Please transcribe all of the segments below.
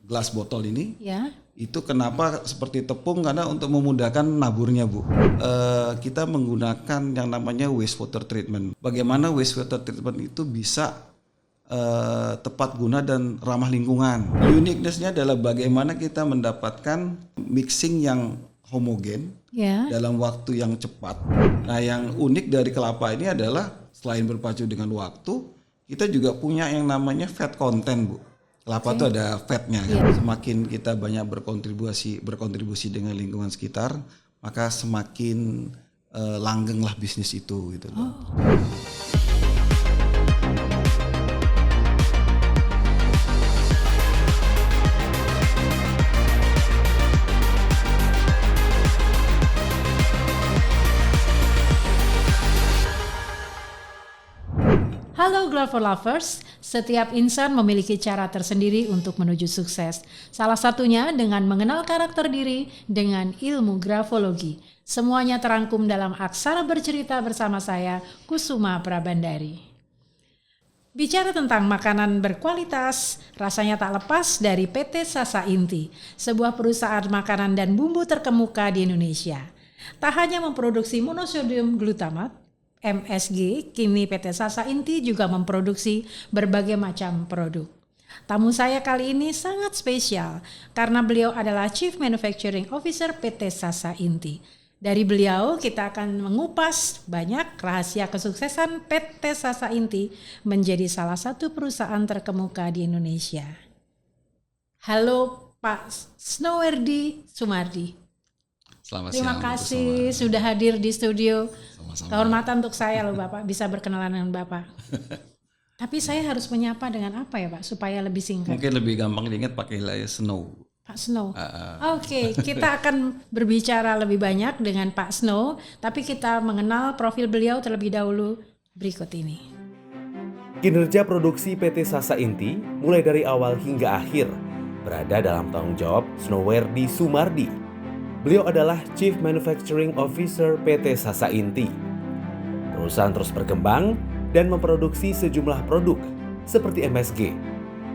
gelas botol ini. Ya. Itu kenapa seperti tepung, karena untuk memudahkan naburnya, Bu. Kita menggunakan yang namanya wastewater treatment. Bagaimana wastewater treatment itu bisa tepat guna dan ramah lingkungan. Uniqueness-nya adalah bagaimana kita mendapatkan mixing yang homogen dalam waktu yang cepat. Nah, yang unik dari kelapa ini adalah selain berpacu dengan waktu, kita juga punya yang namanya fat content, Bu. Kelapa itu ada fatnya. Semakin kita banyak berkontribusi dengan lingkungan sekitar, maka semakin langgenglah bisnis itu gitu loh. Halo Global Lovers, setiap insan memiliki cara tersendiri untuk menuju sukses. Salah satunya dengan mengenal karakter diri dengan ilmu grafologi. Semuanya terangkum dalam Aksara Bercerita bersama saya, Kusuma Prabandari. Bicara tentang makanan berkualitas, rasanya tak lepas dari PT Sasa Inti, sebuah perusahaan makanan dan bumbu terkemuka di Indonesia. Tak hanya memproduksi monosodium glutamat, MSG, kini PT Sasa Inti juga memproduksi berbagai macam produk. Tamu saya kali ini sangat spesial karena beliau adalah Chief Manufacturing Officer PT Sasa Inti. Dari beliau kita akan mengupas banyak rahasia kesuksesan PT Sasa Inti menjadi salah satu perusahaan terkemuka di Indonesia. Halo Pak Snowerdi Sumardi. Selamat Terima siang, kasih sudah hadir di studio. Sama-sama. Kehormatan untuk saya loh Bapak bisa berkenalan dengan Bapak. Tapi saya harus menyapa dengan apa ya Pak supaya lebih singkat? Mungkin lebih gampang diingat pakai Snow. Pak Snow. Oke, kita akan berbicara lebih banyak dengan Pak Snow, tapi kita mengenal profil beliau terlebih dahulu berikut ini. Kinerja produksi PT Sasa Inti mulai dari awal hingga akhir berada dalam tanggung jawab Snowerdi Sumardi. Beliau adalah Chief Manufacturing Officer PT Sasa Inti. Perusahaan terus berkembang dan memproduksi sejumlah produk seperti MSG,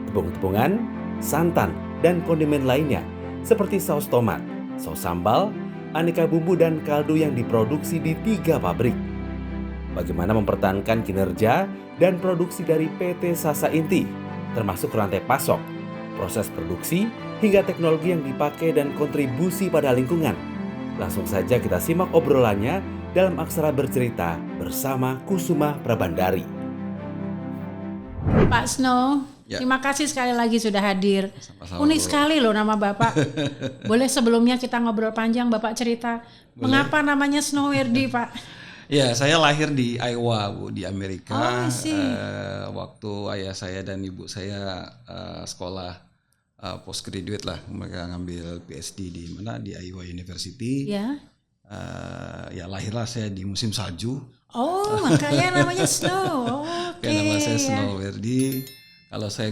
tepung-tepungan, santan, dan kondimen lainnya seperti saus tomat, saus sambal, aneka bumbu dan kaldu yang diproduksi di 3 pabrik. Bagaimana mempertahankan kinerja dan produksi dari PT Sasa Inti, termasuk rantai pasok, proses produksi, hingga teknologi yang dipakai dan kontribusi pada lingkungan. Langsung saja kita simak obrolannya dalam Aksara Bercerita bersama Kusuma Prabandari. Pak Snow, Ya. terima kasih sekali lagi sudah hadir. Sama-sama, Unik Bu. sekali loh nama Bapak. Boleh sebelumnya kita ngobrol panjang Bapak cerita mengapa namanya Snowerdi Pak? Ya, saya lahir di Iowa, Bu, di Amerika. I see. Waktu ayah saya dan ibu saya sekolah postgraduate lah, mereka ngambil PhD di mana, di Iowa University. Ya. Ya lahirlah saya di musim salju. Oh, makanya namanya Snow. Oke. Kayak nama saya ya. Snowerdi. Kalau saya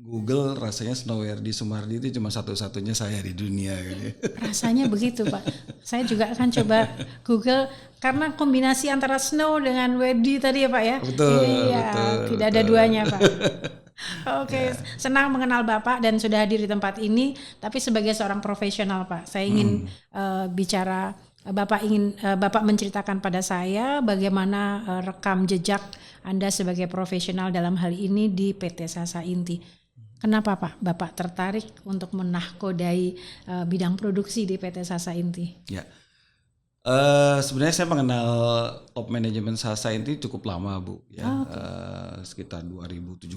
Google rasanya Snowerdi Sumardi itu cuma satu-satunya saya di dunia gitu. Rasanya begitu Pak. Saya juga akan coba Google karena kombinasi antara Snow dengan Werdi tadi ya Pak ya. Betul, Iya, betul, tidak ada betul. duanya Pak. Oke, senang mengenal Bapak dan sudah hadir di tempat ini. Tapi sebagai seorang profesional Pak, saya ingin bicara. Bapak menceritakan pada saya bagaimana rekam jejak Anda sebagai profesional dalam hal ini di PT Sasa Inti. Kenapa Pak Bapak tertarik untuk menahkodai bidang produksi di PT Sasa Inti? Ya. Sebenarnya saya mengenal top manajemen Sasa Inti cukup lama, Bu, ya. Sekitar 2017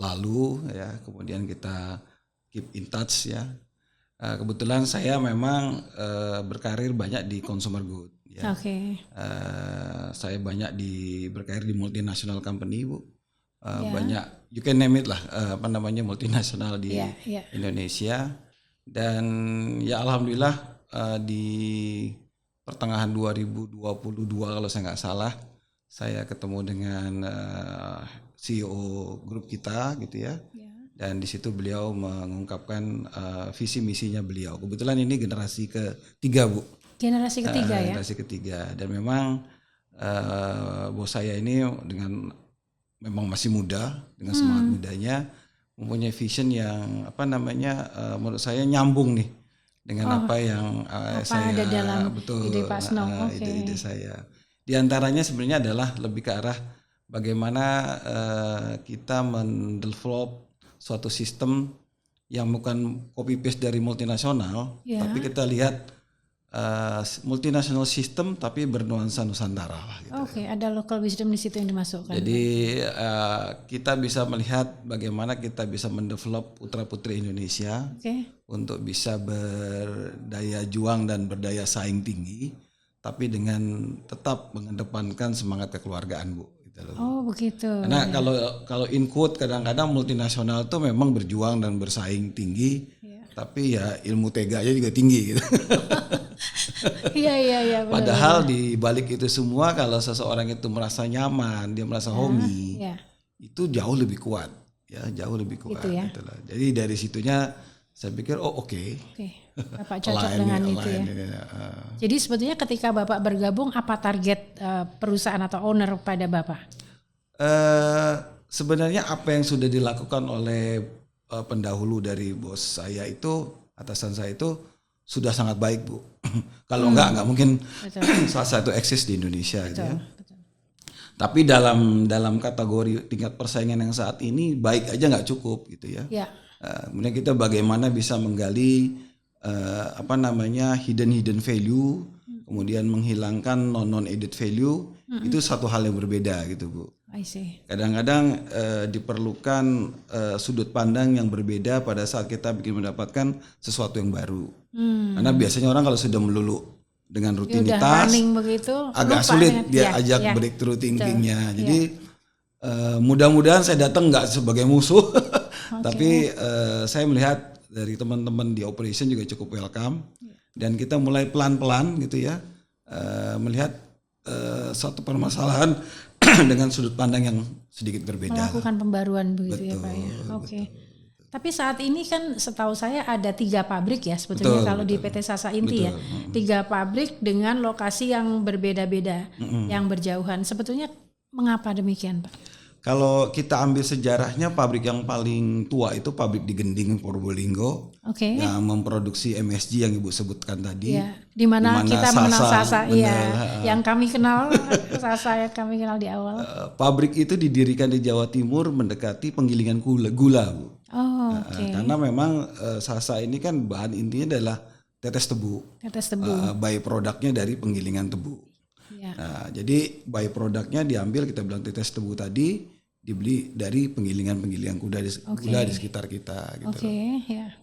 lalu ya, kemudian kita keep in touch ya. Kebetulan saya memang berkarir banyak di consumer good ya. Oke. Saya banyak berkarir di multinational company, Bu. Banyak, you can name it lah, multinasional di Indonesia. Dan ya alhamdulillah di pertengahan 2022 kalau saya nggak salah, saya ketemu dengan CEO grup kita gitu ya. Dan di situ beliau mengungkapkan visi misinya beliau. Kebetulan ini generasi ketiga, Bu. Generasi ketiga ya. Generasi ketiga. Dan memang bos saya ini memang masih muda, dengan semangat mudanya mempunyai vision yang menurut saya nyambung nih dengan apa yang saya ada dalam betul ide Pak Snow. ide-ide saya. Di antaranya sebenarnya adalah lebih ke arah bagaimana kita mendevelop suatu sistem yang bukan copy paste dari multinasional, tapi kita lihat multinational system tapi bernuansa Nusantara lah. Gitu. Ada local wisdom di situ yang dimasukkan. Jadi kita bisa melihat bagaimana kita bisa mendevelop putra putri Indonesia untuk bisa berdaya juang dan berdaya saing tinggi, tapi dengan tetap mengedepankan semangat kekeluargaan, Bu. Gitu loh. Oh begitu. Karena kalau in quote kadang-kadang multinasional itu memang berjuang dan bersaing tinggi, tapi ya ilmu teganya juga tinggi gitu. Iya. Padahal di balik itu semua kalau seseorang itu merasa nyaman, dia merasa homey, itu jauh lebih kuat, jauh lebih kuat. Gitu ya. Gitu lah. Jadi dari situnya saya pikir Oke. Bapak cocok dengan itu ya. Jadi sebetulnya ketika Bapak bergabung, apa target perusahaan atau owner pada Bapak? Sebenarnya apa yang sudah dilakukan oleh pendahulu dari bos saya itu, atasan saya itu sudah sangat baik, Bu. Kalau enggak mungkin salah satu eksis di Indonesia gitu ya. Betul. Tapi dalam kategori tingkat persaingan yang saat ini baik aja nggak cukup gitu ya. Kemudian kita bagaimana bisa menggali hidden value, kemudian menghilangkan non added value, itu satu hal yang berbeda gitu, Bu. I see. Kadang-kadang diperlukan sudut pandang yang berbeda pada saat kita ingin mendapatkan sesuatu yang baru. Karena biasanya orang kalau sudah melulu dengan rutinitas, agak sulit dia ajak breakthrough thinkingnya. Jadi mudah-mudahan saya datang nggak sebagai musuh, tapi saya melihat dari teman-teman di operation juga cukup welcome, dan kita mulai pelan-pelan gitu ya melihat suatu permasalahan dengan sudut pandang yang sedikit berbeda. Melakukan pembaruan begitu ya Pak ya. Tapi saat ini kan setahu saya ada 3 pabrik ya sebetulnya kalau di PT Sasa Inti ya. 3 pabrik dengan lokasi yang berbeda-beda, yang berjauhan. Sebetulnya mengapa demikian Pak? Kalau kita ambil sejarahnya, pabrik yang paling tua itu pabrik di Gending, Probolinggo, yang memproduksi MSG yang Ibu sebutkan tadi. Di mana kita mengenal Sasa, yang kami kenal Sasa yang kami kenal di awal. Pabrik itu didirikan di Jawa Timur mendekati penggilingan gula, Bu. Karena memang Sasa ini kan bahan intinya adalah tetes tebu. By produknya dari penggilingan tebu. Nah, jadi by produknya diambil, kita bilang tetes tebu tadi, dibeli dari penggilingan gula di sekitar kita gitu.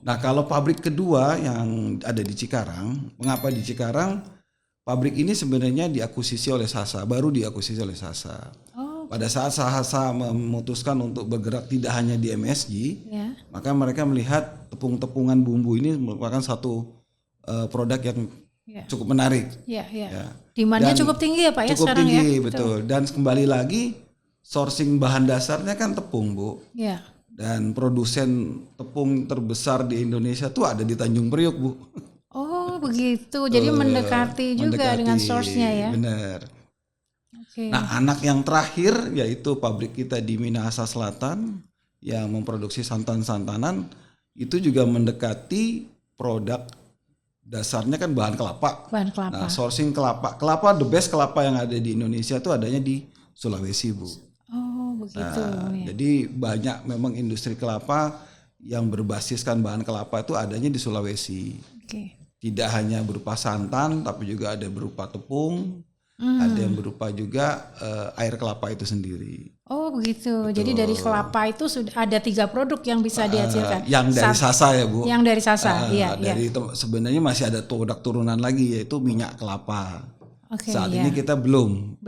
Nah, kalau pabrik kedua yang ada di Cikarang, mengapa di Cikarang? Pabrik ini sebenarnya diakuisisi oleh Sasa, baru diakuisisi oleh Sasa. Pada saat Sasa memutuskan untuk bergerak tidak hanya di MSG, maka mereka melihat tepung-tepungan bumbu ini merupakan satu produk yang cukup menarik. Demandnya cukup tinggi ya Pak ya sekarang ya. Cukup tinggi, betul. Dan kembali lagi sourcing bahan dasarnya kan tepung, Bu. Dan produsen tepung terbesar di Indonesia tuh ada di Tanjung Priok, Bu. Oh begitu, jadi mendekati juga dengan source-nya ya. Benar. Nah, anak yang terakhir yaitu pabrik kita di Minahasa Selatan yang memproduksi santan-santanan, itu juga mendekati produk dasarnya kan bahan kelapa. Nah, sourcing kelapa the best kelapa yang ada di Indonesia itu adanya di Sulawesi, Bu. Begitu. Jadi banyak memang industri kelapa yang berbasiskan bahan kelapa itu adanya di Sulawesi. Tidak hanya berupa santan, tapi juga ada berupa tepung, ada yang berupa juga air kelapa itu sendiri. Oh begitu. Betul. Jadi dari kelapa itu sudah ada 3 produk yang bisa dihasilkan. Yang dari Sasa ya, Bu. Yang dari Sasa, Sebenarnya masih ada produk turunan lagi yaitu minyak kelapa. Saat ini kita belum.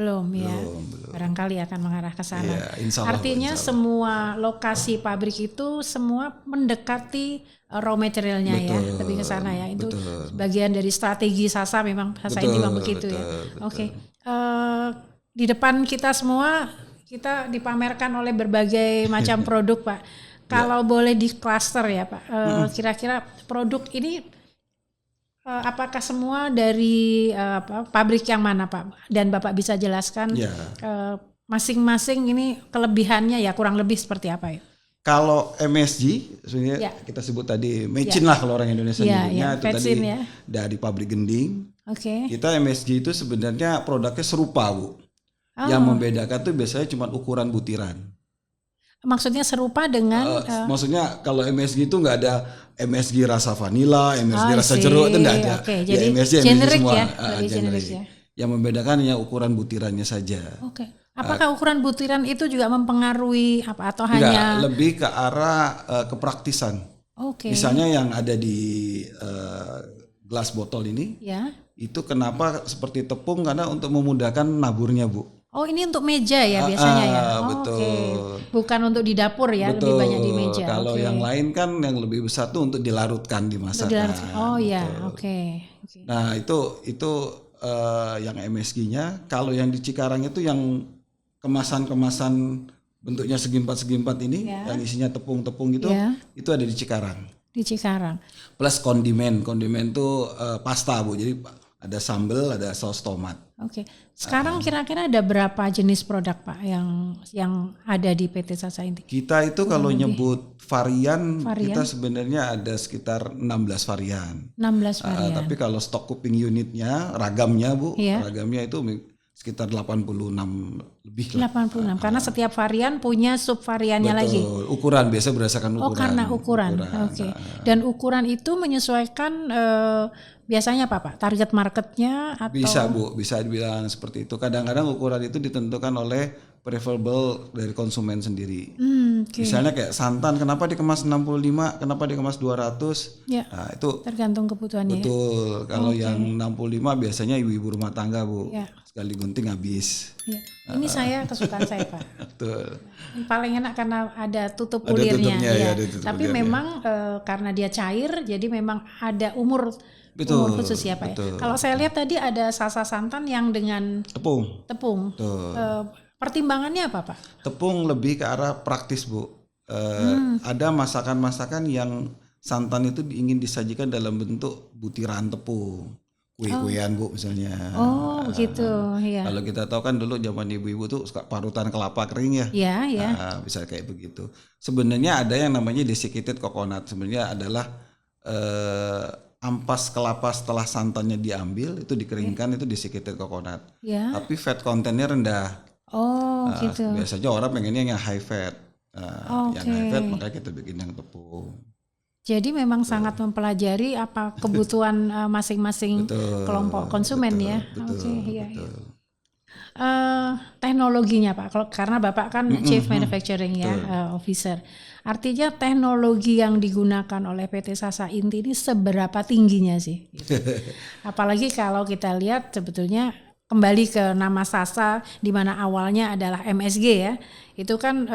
Barangkali akan mengarah ke sana. Artinya semua lokasi pabrik itu semua mendekati raw materialnya ya, lebih ke sana ya. Itu bagian dari strategi Sasa memang ini memang begitu ya. Di depan kita semua kita dipamerkan oleh berbagai macam produk, Pak. Kalau boleh di cluster ya, Pak. Kira-kira produk ini apakah semua dari pabrik yang mana, Pak? Dan Bapak bisa jelaskan masing-masing ini kelebihannya ya kurang lebih seperti apa ya? Kalau MSG sebenarnya Ya. kita sebut tadi mecin lah kalau orang Indonesia Ya, nyebutnya, ya, itu tadi vetsin ya. dari pabrik gending. Oke. Kita MSG itu sebenarnya produknya serupa, Bu. Yang membedakan tuh biasanya cuma ukuran butiran. Maksudnya serupa dengan Maksudnya kalau MSG itu nggak ada MSG rasa vanila, MSG I rasa see. jeruk itu nggak ada. Oke, jadi MSG generik semua. ya, Generik. lebih generik ya. Yang membedakan hanya ukuran butirannya saja. Oke. Apakah ukuran butiran itu juga mempengaruhi apa atau Enggak, hanya lebih ke arah kepraktisan. Oke. Misalnya yang ada di gelas botol ini, Ya. itu kenapa seperti tepung karena untuk memudahkan naburnya, Bu. Oh, ini untuk meja ya biasanya ya. Oh, betul. oke. Bukan untuk di dapur ya, lebih banyak di meja. Kalau Oke. yang lain kan yang lebih besar tuh untuk dilarutkan di Untuk masakan. dilarutkan. Oh ya, Betul. oke. Oke. Nah itu yang MSG-nya. Kalau yang di Cikarang itu yang kemasan-kemasan bentuknya segi-empat ini, Ya. yang isinya tepung-tepung gitu, Ya. itu ada di Cikarang. Di Cikarang. Plus kondimen tuh pasta, Bu. Jadi ada sambal, ada saus tomat. Oke. Sekarang kira-kira ada berapa jenis produk Pak yang ada di PT Sasa Inti? Kita itu kalau nyebut varian, Varian. kita sebenarnya ada sekitar 16 varian. 16 varian. Tapi kalau stok kuping unitnya, ragamnya, Bu, Iya. ragamnya itu sekitar 86 lebih lah. 86 karena setiap varian punya subvariannya lagi. Betul. Ukuran biasa berdasarkan ukuran. Oh, karena ukuran. Oke. Dan ukuran itu menyesuaikan biasanya apa Pak? Target marketnya atau Bisa, Bu, bisa dibilang seperti itu. Kadang-kadang ukuran itu ditentukan oleh preferable dari konsumen sendiri. Oke. Misalnya kayak santan, kenapa dikemas 65, kenapa dikemas 200? Ya, Nah, itu tergantung kebutuhannya. Ya? betul. Kalau yang 65 biasanya ibu-ibu rumah tangga, Bu. Ya. Sekali gunting habis. Ya. Ini saya kesukaan saya Pak. Betul. Ini paling enak karena ada tutup Ada ulirnya. tutupnya, ya, ya. ada tutup Tapi ulirnya. memang karena dia cair, jadi memang ada umur khusus ya Pak. Ya. betul. Kalau saya lihat tadi ada Sasa santan yang dengan Tepung. tepung. Betul. Pertimbangannya apa Pak? Tepung lebih ke arah praktis, Bu. Ada masakan-masakan yang santan itu ingin disajikan dalam bentuk butiran tepung. Kue-kuean, Bu, misalnya. Oh, begitu. Ya. Kalau kita tahu kan dulu zaman ibu-ibu tuh suka parutan kelapa kering ya. Ya, ya. Bisa kayak begitu. Sebenarnya ada yang namanya desiccated coconut. Sebenarnya adalah ampas kelapa setelah santannya diambil itu dikeringkan, itu desiccated coconut. Ya. Tapi fat content-nya rendah. Oh, gitu. Biasanya orang pengennya yang high fat. Yang high fat makanya kita bikin yang tepung. Jadi memang sangat mempelajari apa kebutuhan masing-masing kelompok konsumen ya. Oke, iya. Teknologinya Pak, karena Bapak kan Chief Manufacturing ya Officer. Artinya teknologi yang digunakan oleh PT Sasa Inti ini seberapa tingginya sih? Gitu. Apalagi kalau kita lihat sebetulnya kembali ke nama Sasa di mana awalnya adalah MSG ya. Itu kan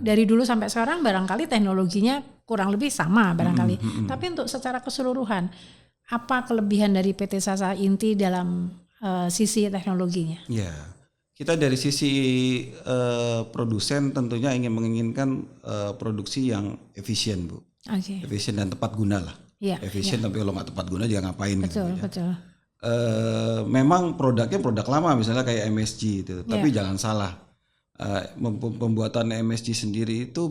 dari dulu sampai sekarang barangkali teknologinya kurang lebih sama barangkali. Tapi untuk secara keseluruhan apa kelebihan dari PT Sasa Inti dalam sisi teknologinya? Ya, kita dari sisi produsen tentunya menginginkan produksi yang efisien, Bu. Oke. Efisien dan tepat guna lah. Ya, efisien tapi kalau nggak tepat guna juga ngapain? betul, gitu ya. betul. Memang produknya produk lama misalnya kayak MSG itu, tapi jangan salah. Pembuatan MSG sendiri itu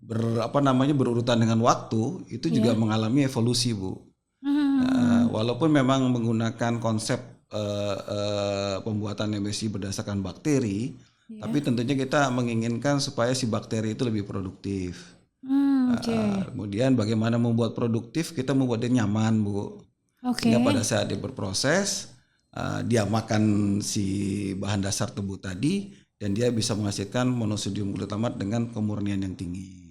berurutan dengan waktu itu juga mengalami evolusi, Bu. Walaupun memang menggunakan konsep pembuatan MSG berdasarkan bakteri, tapi tentunya kita menginginkan supaya si bakteri itu lebih produktif. Kemudian bagaimana membuat produktif, kita membuat dia nyaman, Bu. Sehingga pada saat dia berproses, dia makan si bahan dasar tebu tadi dan dia bisa menghasilkan monosodium glutamat dengan kemurnian yang tinggi.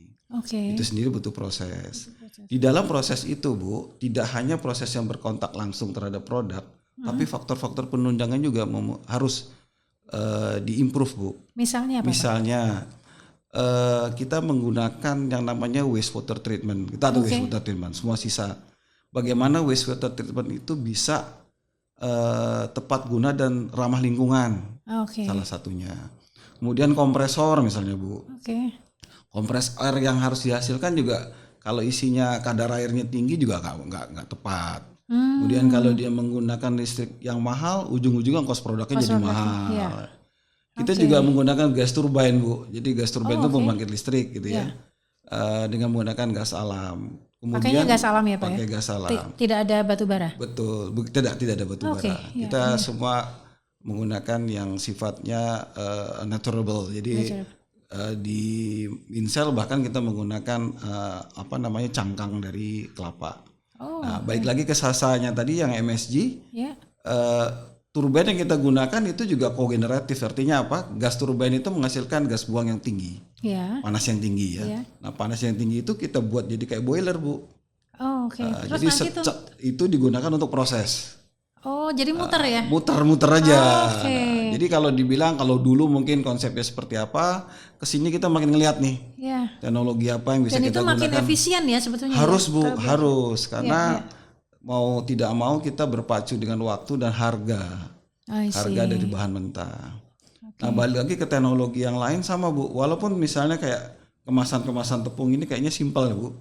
Itu sendiri butuh proses. Di dalam proses itu, Bu, tidak hanya proses yang berkontak langsung terhadap produk, tapi faktor-faktor penunjangan juga harus diimprove, Bu. Misalnya apa? Misalnya kita menggunakan yang namanya wastewater treatment. Kita ada wastewater treatment, semua sisa. Bagaimana wastewater treatment itu bisa tepat guna dan ramah lingkungan, salah satunya. Kemudian kompresor misalnya, Bu. Kompres air yang harus dihasilkan juga kalau isinya kadar airnya tinggi juga nggak tepat. Kemudian kalau dia menggunakan listrik yang mahal, ujung-ujungnya kos produknya jadi mahal. Kita Oke. juga menggunakan gas turbine, Bu. Jadi gas turbine itu oke. pembangkit listrik gitu ya. Dengan menggunakan gas alam. Pakainya gas alam ya Pak ya? Pakai gas alam. Tidak ada batu bara. Betul. Tidak ada batu Oke, bara. ya, Kita semua menggunakan yang sifatnya naturable. Jadi di Mincel bahkan kita menggunakan cangkang dari kelapa. Oh, Nah, balik lagi ke sasanya tadi yang MSG. ya. Turbine yang kita gunakan itu juga kogeneratif, artinya apa? Gas turbine itu menghasilkan gas buang yang tinggi, Ya. panas yang tinggi ya. Iya. Nah, panas yang tinggi itu kita buat jadi kayak boiler, Bu. Oh, oke. Terus Jadi nanti tuh, itu digunakan untuk proses. oh jadi muter ya? Muter-muter aja. Oke. Nah, jadi kalau dibilang kalau dulu mungkin konsepnya seperti apa, kesini kita makin ngeliat nih Ya. teknologi apa yang bisa Dan kita itu makin gunakan. efisien ya sebetulnya. Harus, ya? Bu, harus karena ya. mau tidak mau kita berpacu dengan waktu dan harga. I see. Harga dari bahan mentah. Nah, balik lagi ke teknologi yang lain sama, Bu. Walaupun misalnya kayak kemasan-kemasan tepung ini kayaknya simpel ya, Bu.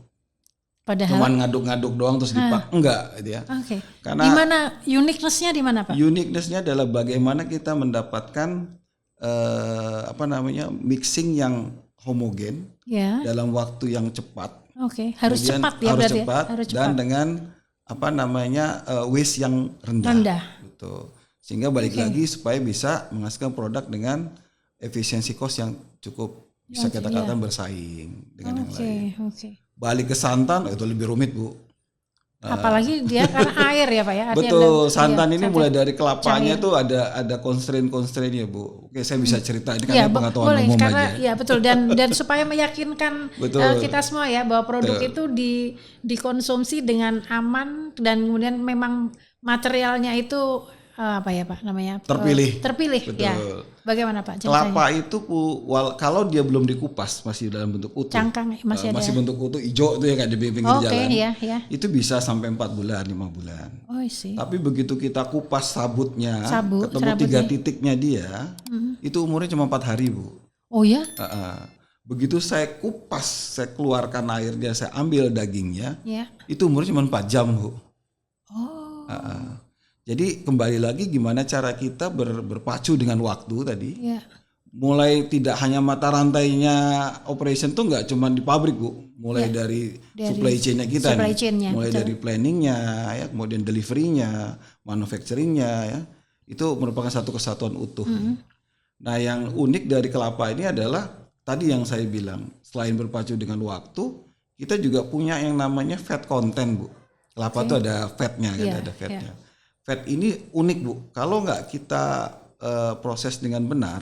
Padahal. Cuman ngaduk-ngaduk doang terus dipak. Enggak gitu ya. Oke. Karena Di mana uniqueness-nya di mana Pak? uniqueness-nya adalah bagaimana kita mendapatkan mixing yang homogen Ya. dalam waktu yang cepat. Oke. Harus Kemudian cepat ya harus berarti. cepat, Ya? Harus dan cepat. dengan waste yang rendah. Rendah. Gitu. Sehingga balik lagi supaya bisa menghasilkan produk dengan efisiensi cost yang cukup bisa kita katakan bersaing dengan yang lain. Oke. Balik ke santan itu lebih rumit, Bu. Apalagi dia kan air ya Pak ya. Artinya Betul, ada- santan iya, ini mulai dari kelapanya tuh ada constraint-constraintnya, Bu. Oke, saya bisa cerita ini Ya, kan pengetahuan boleh umum karena aja. ya betul dan supaya meyakinkan Betul. kita semua ya bahwa produk itu dikonsumsi dengan aman dan kemudian memang materialnya itu apa ya Pak namanya? Terpilih. Terpilih ya. Betul. Bagaimana Pak ceritanya? Kelapa itu kalau dia belum dikupas masih dalam bentuk utuh. Cangkang masih ada. Masih bentuk utuh hijau itu ya kayak di pinggir Oke, jalan. ya. Itu bisa sampai 4 bulan, 5 bulan. Oh, sih. Tapi begitu kita kupas sabutnya, ketemu serabutnya. 3 titiknya dia, itu umurnya cuma 4 hari, Bu. Oh ya? Begitu saya kupas, saya keluarkan airnya, saya ambil dagingnya, Ya. itu umurnya cuma 4 jam, Bu. Oh. Jadi kembali lagi gimana cara kita berpacu dengan waktu tadi. Ya. Mulai tidak hanya mata rantainya operation tuh nggak cuma di pabrik, Bu. Mulai dari supply chain-nya kita supply nih. chain-nya, Mulai betul. dari planningnya, ya, kemudian delivery-nya, manufacturing-nya, ya. Itu merupakan satu kesatuan utuh. Nah, yang unik dari kelapa ini adalah tadi yang saya bilang, selain berpacu dengan waktu, kita juga punya yang namanya fat content, Bu. Kelapa itu ada fatnya, kan, Iya, ada fatnya. Fat ini unik, Bu. Kalau nggak kita proses dengan benar,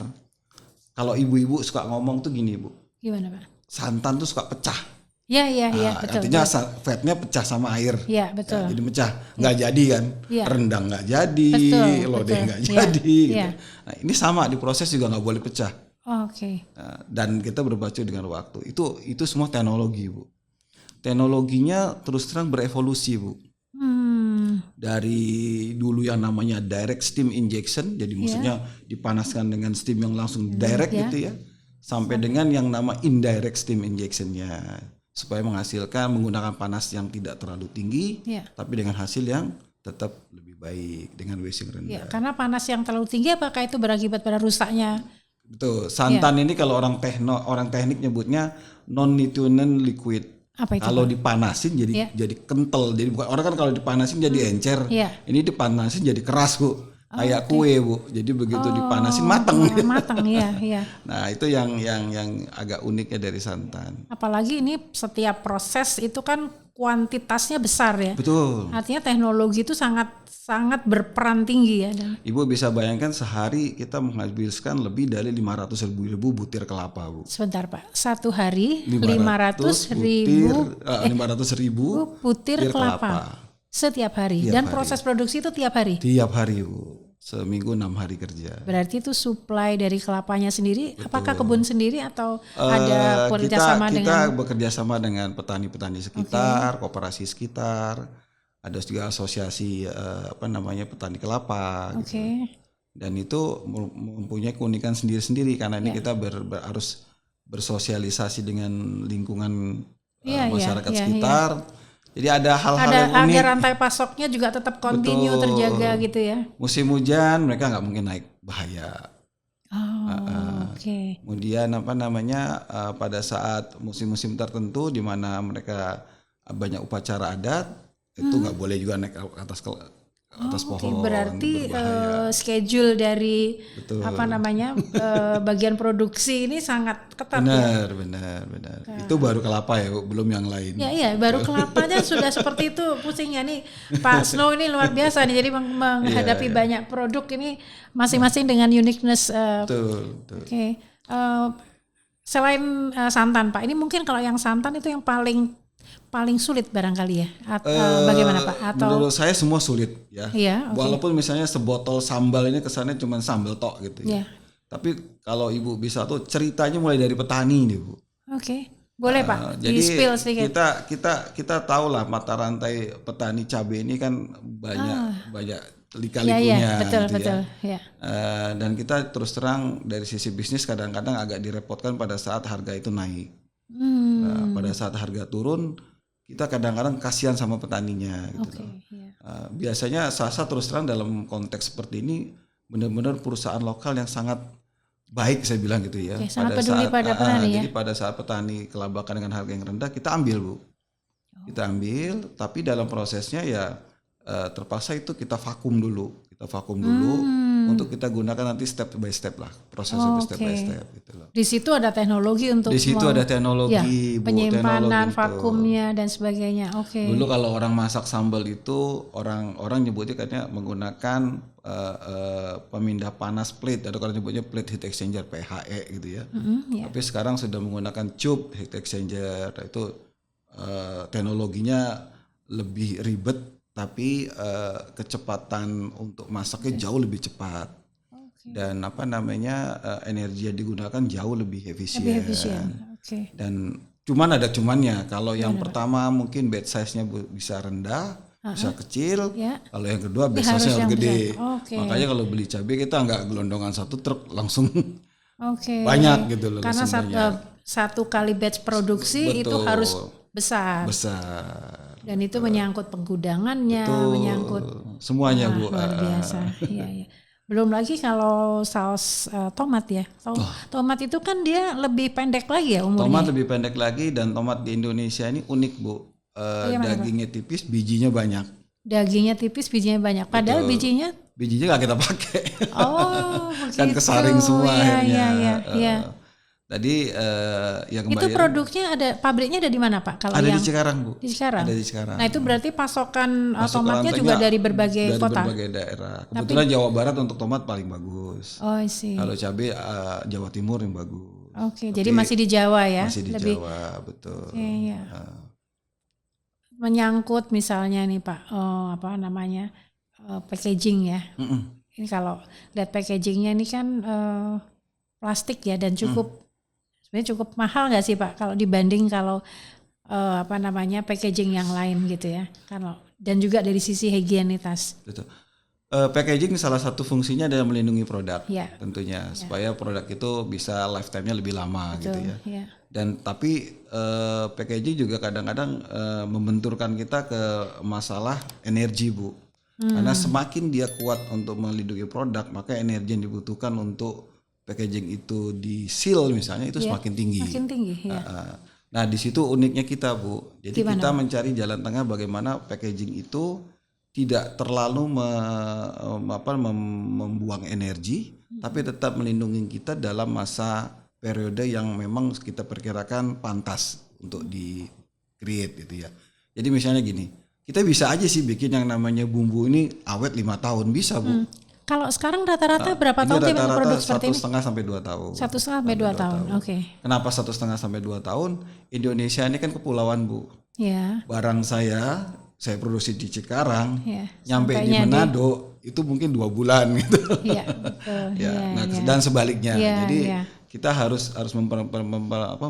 kalau ibu-ibu suka ngomong tuh gini, Bu, Gimana Pak? santan tuh suka pecah. Ya, Nah, betul. artinya fatnya pecah sama air. Ya, betul. Ya, jadi pecah, nggak jadi kan? Iya. Rendang nggak jadi, Betul, lodeh betul. nggak Iya, jadi. Gitu. iya. Nah, ini sama diproses juga nggak boleh pecah. Oke. Nah, dan kita berpacu dengan waktu. Itu semua teknologi, Bu. Teknologinya terus terang berevolusi, Bu. Dari dulu yang namanya direct steam injection, jadi maksudnya dipanaskan dengan steam yang langsung direct gitu ya, sampai dengan yang nama indirect steam injectionnya, supaya menghasilkan menggunakan panas yang tidak terlalu tinggi, tapi dengan hasil yang tetap lebih baik dengan waste yang rendah. Ya, karena panas yang terlalu tinggi apakah itu berakibat pada rusaknya? Betul. Santan ini kalau orang teknik nyebutnya non-nitrogen liquid. Apa itu? Kalau dipanasin jadi kental. Jadi bukan orang kan kalau dipanasin jadi encer. Ini dipanasin jadi keras, Bu. Kayak kue, Bu. Jadi begitu dipanasin mateng. Mateng ya. Nah, itu yang agak uniknya dari santan. Apalagi ini setiap proses itu kan kuantitasnya besar ya. Betul. Artinya teknologi itu sangat berperan tinggi ya. Ibu bisa bayangkan sehari kita menghabiskan lebih dari 500.000 butir kelapa, Bu. Sebentar Pak, satu hari 500.000 butir kelapa setiap hari. Dan proses produksi itu tiap hari? Tiap hari, Bu. Seminggu 6 hari kerja. Berarti itu supply dari kelapanya sendiri. Apakah kebun sendiri atau ada kerjasama kita bekerja sama dengan petani-petani sekitar, koperasi sekitar, ada juga asosiasi petani kelapa. Gitu. Dan itu mempunyai keunikan sendiri-sendiri karena ini kita harus bersosialisasi dengan lingkungan masyarakat sekitar. Jadi ada hal-hal yang unik. Agar rantai pasoknya juga tetap continue terjaga gitu ya. Musim hujan mereka nggak mungkin naik bahaya. Oh, oke. Kemudian pada saat musim-musim tertentu di mana mereka banyak upacara adat, itu nggak boleh juga naik ke atas Oke, pohon, berarti berbahaya. schedule dari Betul. bagian produksi ini sangat ketat ya. Benar. Itu baru kelapa ya, Bu, belum yang lain. Iya, baru kelapanya sudah seperti itu pusingnya nih. Pak Snow ini luar biasa nih, jadi menghadapi banyak produk ini masing-masing dengan uniqueness. Betul. Oke. Selain santan Pak, ini mungkin kalau yang santan itu yang paling sulit barangkali ya. Bagaimana Pak? Atau Menurut saya semua sulit ya. Iya, oke. Walaupun misalnya sebotol sambal ini kesannya cuma sambal tok gitu ya. Iya. Tapi kalau Ibu bisa tuh ceritanya mulai dari petani nih, Bu. Oke. Boleh Pak, Jadi di-spill sedikit. kita tahu lah mata rantai petani cabai ini kan banyak lika-likunya Iya, betul. ya. Ya. Dan kita terus terang dari sisi bisnis kadang-kadang agak direpotkan pada saat harga itu naik. Nah, pada saat harga turun kita kadang-kadang kasihan sama petaninya gitu loh. Iya. Biasanya Sasa terus terang dalam konteks seperti ini benar-benar perusahaan lokal yang sangat baik saya bilang gitu ya. Oke, sangat peduli pada petani ya. Jadi pada saat petani kelabakan dengan harga yang rendah kita ambil, Bu. Kita ambil, tapi dalam prosesnya ya terpaksa itu kita vakum dulu untuk kita gunakan nanti step by step lah, prosesnya step by step gitu loh. Di situ ada teknologi untuk Di situ ada teknologi, Bu, penyimpanan, teknologi vakumnya dan sebagainya. Oke. Dulu kalau orang masak sambal itu orang nyebutnya katanya menggunakan pemindah panas plate, atau kalau nyebutnya plate heat exchanger PHE gitu ya. Ya. Tapi sekarang sudah menggunakan tube heat exchanger, itu teknologinya lebih ribet, tapi kecepatan untuk masaknya jauh lebih cepat. Dan energi yang digunakan jauh lebih efisien. Oke. Dan ada cumannya. Kalau yang pertama mungkin batch size-nya bisa rendah, bisa kecil. Ya. Kalau yang kedua batch Harus size-nya yang harus gede. besar. Oke. Makanya kalau beli cabai kita nggak gelondongan satu truk langsung Oke. banyak gitu loh. Karena sebenarnya. satu kali batch produksi itu Betul. harus besar. Dan itu menyangkut penggudangannya, menyangkut semuanya, Bu. luar biasa. Iya. Belum lagi kalau saus tomat ya. Tomat itu kan dia lebih pendek lagi ya umurnya. Tomat lebih pendek lagi, dan tomat di Indonesia ini unik, Bu. Dagingnya tipis, bijinya banyak. Dagingnya tipis, bijinya banyak. Padahal bijinya nggak kita pakai. Kan begitu. kesaring semua akhirnya. Iya. Tadi yang kembali Itu produknya pabriknya ada di mana Pak? Kalau ada yang di Cikarang, Bu. Di Cikarang. Ada di Cikarang. Nah itu berarti pasokan tomatnya rantainya juga dari berbagai kota. Dari berbagai daerah. Kebetulan Jawa Barat untuk tomat paling bagus. Oh, I see. Kalau cabai Jawa Timur yang bagus. Oke, jadi masih di Jawa ya? Masih di Jawa, betul. Iya. Menyangkut misalnya nih Pak, packaging ya. Ini kalau lihat packagingnya ini kan plastik ya, dan sebenarnya cukup mahal nggak sih Pak kalau dibanding packaging yang lain gitu ya? Dan juga dari sisi higienitas. Betul. Packaging salah satu fungsinya adalah melindungi produk, tentunya supaya produk itu bisa lifetime-nya lebih lama. Betul, gitu ya. Dan tapi packaging juga kadang-kadang membenturkan kita ke masalah energi, Bu. Karena semakin dia kuat untuk melindungi produk, maka energi yang dibutuhkan untuk packaging itu di seal misalnya itu semakin tinggi. Makin tinggi. Ya. Nah di situ uniknya kita, Bu. Jadi kita mencari jalan tengah bagaimana packaging itu tidak terlalu membuang energi, tapi tetap melindungi kita dalam masa periode yang memang kita perkirakan pantas untuk di create gitu ya. Jadi misalnya gini, kita bisa aja sih bikin yang namanya bumbu ini awet 5 tahun bisa, Bu. Kalau sekarang rata-rata berapa tahun sih produk seperti ini? 1,5 sampai 2 tahun. 1,5 sampai 2 tahun. Oke. Kenapa 1,5 sampai 2 tahun? Indonesia ini kan kepulauan, Bu. Ya. Barang saya produksi di Cikarang, nyampe di sampainya Manado itu mungkin 2 bulan gitu. Iya, betul. Dan sebaliknya. Jadi kita harus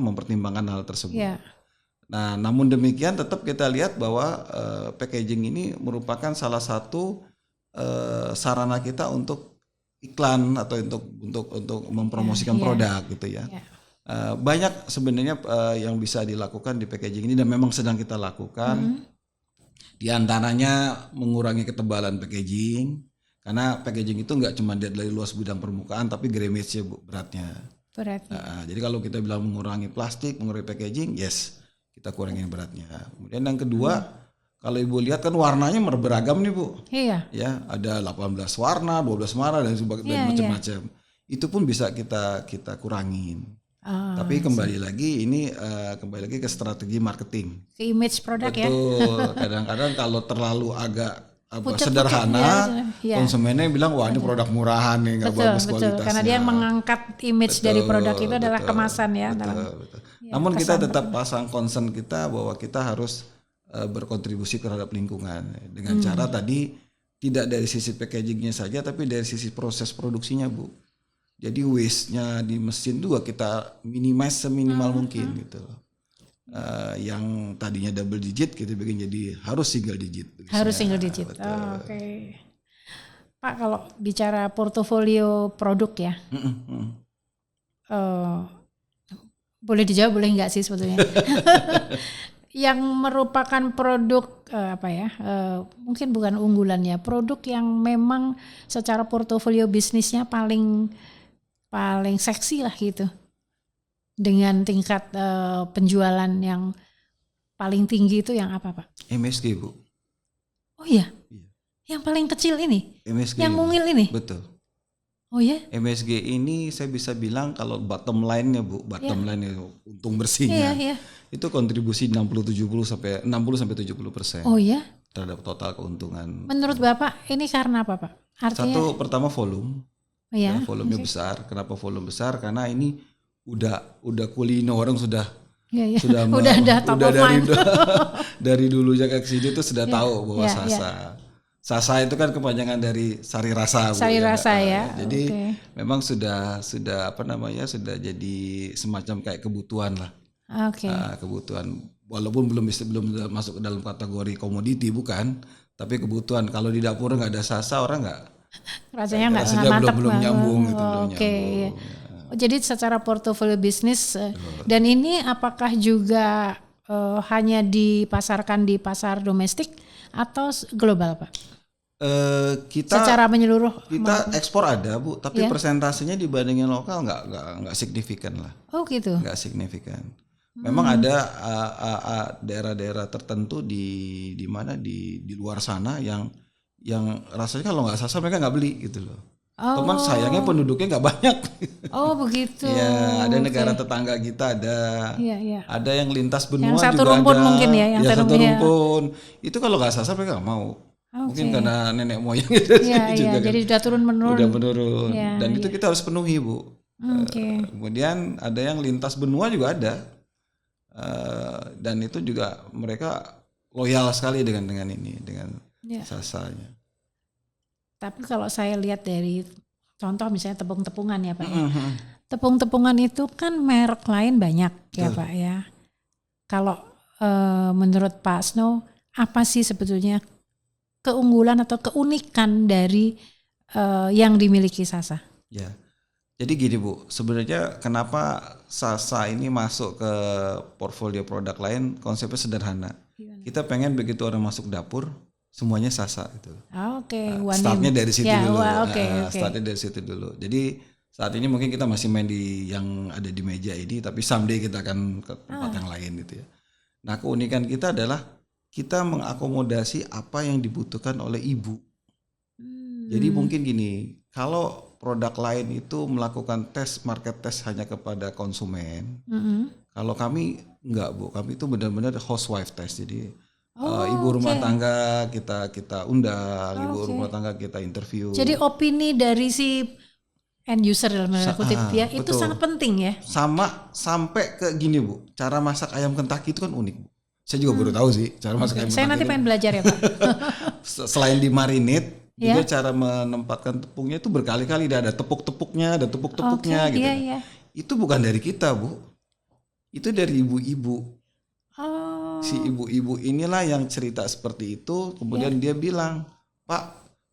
mempertimbangkan hal tersebut. Nah, namun demikian tetap kita lihat bahwa packaging ini merupakan salah satu sarana kita untuk iklan atau untuk mempromosikan produk gitu ya. Banyak sebenarnya yang bisa dilakukan di packaging ini dan memang sedang kita lakukan. Di antaranya mengurangi ketebalan packaging, Karena packaging itu nggak cuma dari luas bidang permukaan, tapi grammage-nya Bu, beratnya. Beratnya. Nah, jadi kalau kita bilang mengurangi plastik, mengurangi packaging, yes, kita kurangin beratnya. Kemudian yang kedua, kalau Ibu lihat kan warnanya beragam nih Bu. Iya. Ya, ada 18 warna, 12 warna dan Iya, macam-macam. Itu pun bisa kita kurangin. Tapi kembali lagi ini kembali lagi ke strategi marketing. Ke image produk ya. Betul. Kadang-kadang kalau terlalu agak Pucet-pucet, sederhana, ya. konsumennya bilang wah ini produk murahan nih, nggak bagus kualitasnya. Karena dia yang mengangkat image dari produk itu adalah kemasan ya. Betul. Namun kita tetap pasang concern kita bahwa kita harus berkontribusi terhadap lingkungan dengan cara tadi tidak dari sisi packagingnya saja, tapi dari sisi proses produksinya Bu. Jadi waste-nya di mesin juga kita minimize seminimal mungkin gitu. Yang tadinya double digit kita bikin jadi harus single digit. Harus single digit. Oke. Pak, kalau bicara portofolio produk ya, boleh dijawab boleh enggak sih sebetulnya? Yang merupakan produk mungkin bukan unggulan ya, produk yang memang secara portofolio bisnisnya paling seksi lah gitu. Dengan tingkat penjualan yang paling tinggi itu yang apa Pak? MSG Bu. Oh iya? Yang paling kecil ini? MSG yang mungil ini? Betul. Oh ya? MSG ini saya bisa bilang kalau bottom line-nya Bu, line-nya untung bersihnya. Itu kontribusi 60-70% Oh ya? terhadap total keuntungan. Menurut Bapak ini karena apa Pak? Artinya, satu pertama volume. Ya, volumenya besar. Kenapa volume besar? Karena ini udah kulino, orang sudah top of mind. dari dulu ke sini itu sudah tahu bahwa Sasa itu kan kepanjangan dari sari rasa Bu, sari rasa ya. Jadi memang sudah jadi semacam kayak kebutuhan lah. Kebutuhan walaupun belum masuk ke dalam kategori komoditi bukan, tapi kebutuhan. Kalau di dapur nggak ada Sasa orang nggak rasanya mantap, belum nyambung gitu. Nyambung. Jadi secara portofolio bisnis dan ini apakah juga hanya dipasarkan di pasar domestik atau global Pak? Kita secara menyeluruh kita ekspor ada Bu, tapi persentasenya dibandingin lokal nggak signifikan lah. Oh gitu. Nggak signifikan. Memang ada daerah-daerah tertentu di mana di luar sana yang rasanya kalau nggak Sasa mereka nggak beli gitu loh. Cuman sayangnya penduduknya nggak banyak. Oh begitu. Ya, ada negara tetangga kita ada. Ada yang lintas benua yang satu juga rumpun ada. Mungkin ya, yang satu rumpun. Itu kalau nggak Sasa mereka nggak mau. Mungkin karena nenek moyang itu juga kan. Jadi sudah turun-menurun. Udah menurun. Dan itu kita harus penuhi Bu. Kemudian ada yang lintas benua juga ada. Dan itu juga mereka loyal sekali dengan Sasanya. Tapi kalau saya lihat dari contoh misalnya tepung-tepungan ya Pak ya. Tepung-tepungan itu kan merek lain banyak ya Pak ya. Kalau menurut Pak Snow apa sih sebetulnya keunggulan atau keunikan dari yang dimiliki Sasa? Ya. Jadi gini Bu, sebenarnya kenapa Sasa ini masuk ke portfolio produk lain, konsepnya sederhana. Kita pengen begitu orang masuk dapur semuanya Sasa gitu. Startnya dari situ dulu. Startnya dari situ dulu. Jadi saat ini mungkin kita masih main di yang ada di meja ini, tapi someday kita akan ke tempat yang lain gitu ya. Nah keunikan kita adalah kita mengakomodasi apa yang dibutuhkan oleh ibu. Jadi mungkin gini, kalau produk lain itu melakukan market test hanya kepada konsumen, kalau kami enggak Bu, kami itu benar-benar housewife test. Jadi ibu rumah tangga kita undang, ibu rumah tangga kita interview. Jadi opini dari si end user dalam tanda kutip ya itu sangat penting ya. Sampai ke gini Bu, cara masak ayam Kentucky itu kan unik Bu. Saya juga baru tahu sih cara masak ayam Kentucky. Saya nanti pengen belajar ya Pak. Selain di marinate, juga cara menempatkan tepungnya itu berkali-kali. Ada tepuk-tepuknya, ada tepuk-tepuknya gitu. Itu bukan dari kita Bu, itu dari ibu-ibu. Si ibu-ibu inilah yang cerita seperti itu, kemudian dia bilang, Pak,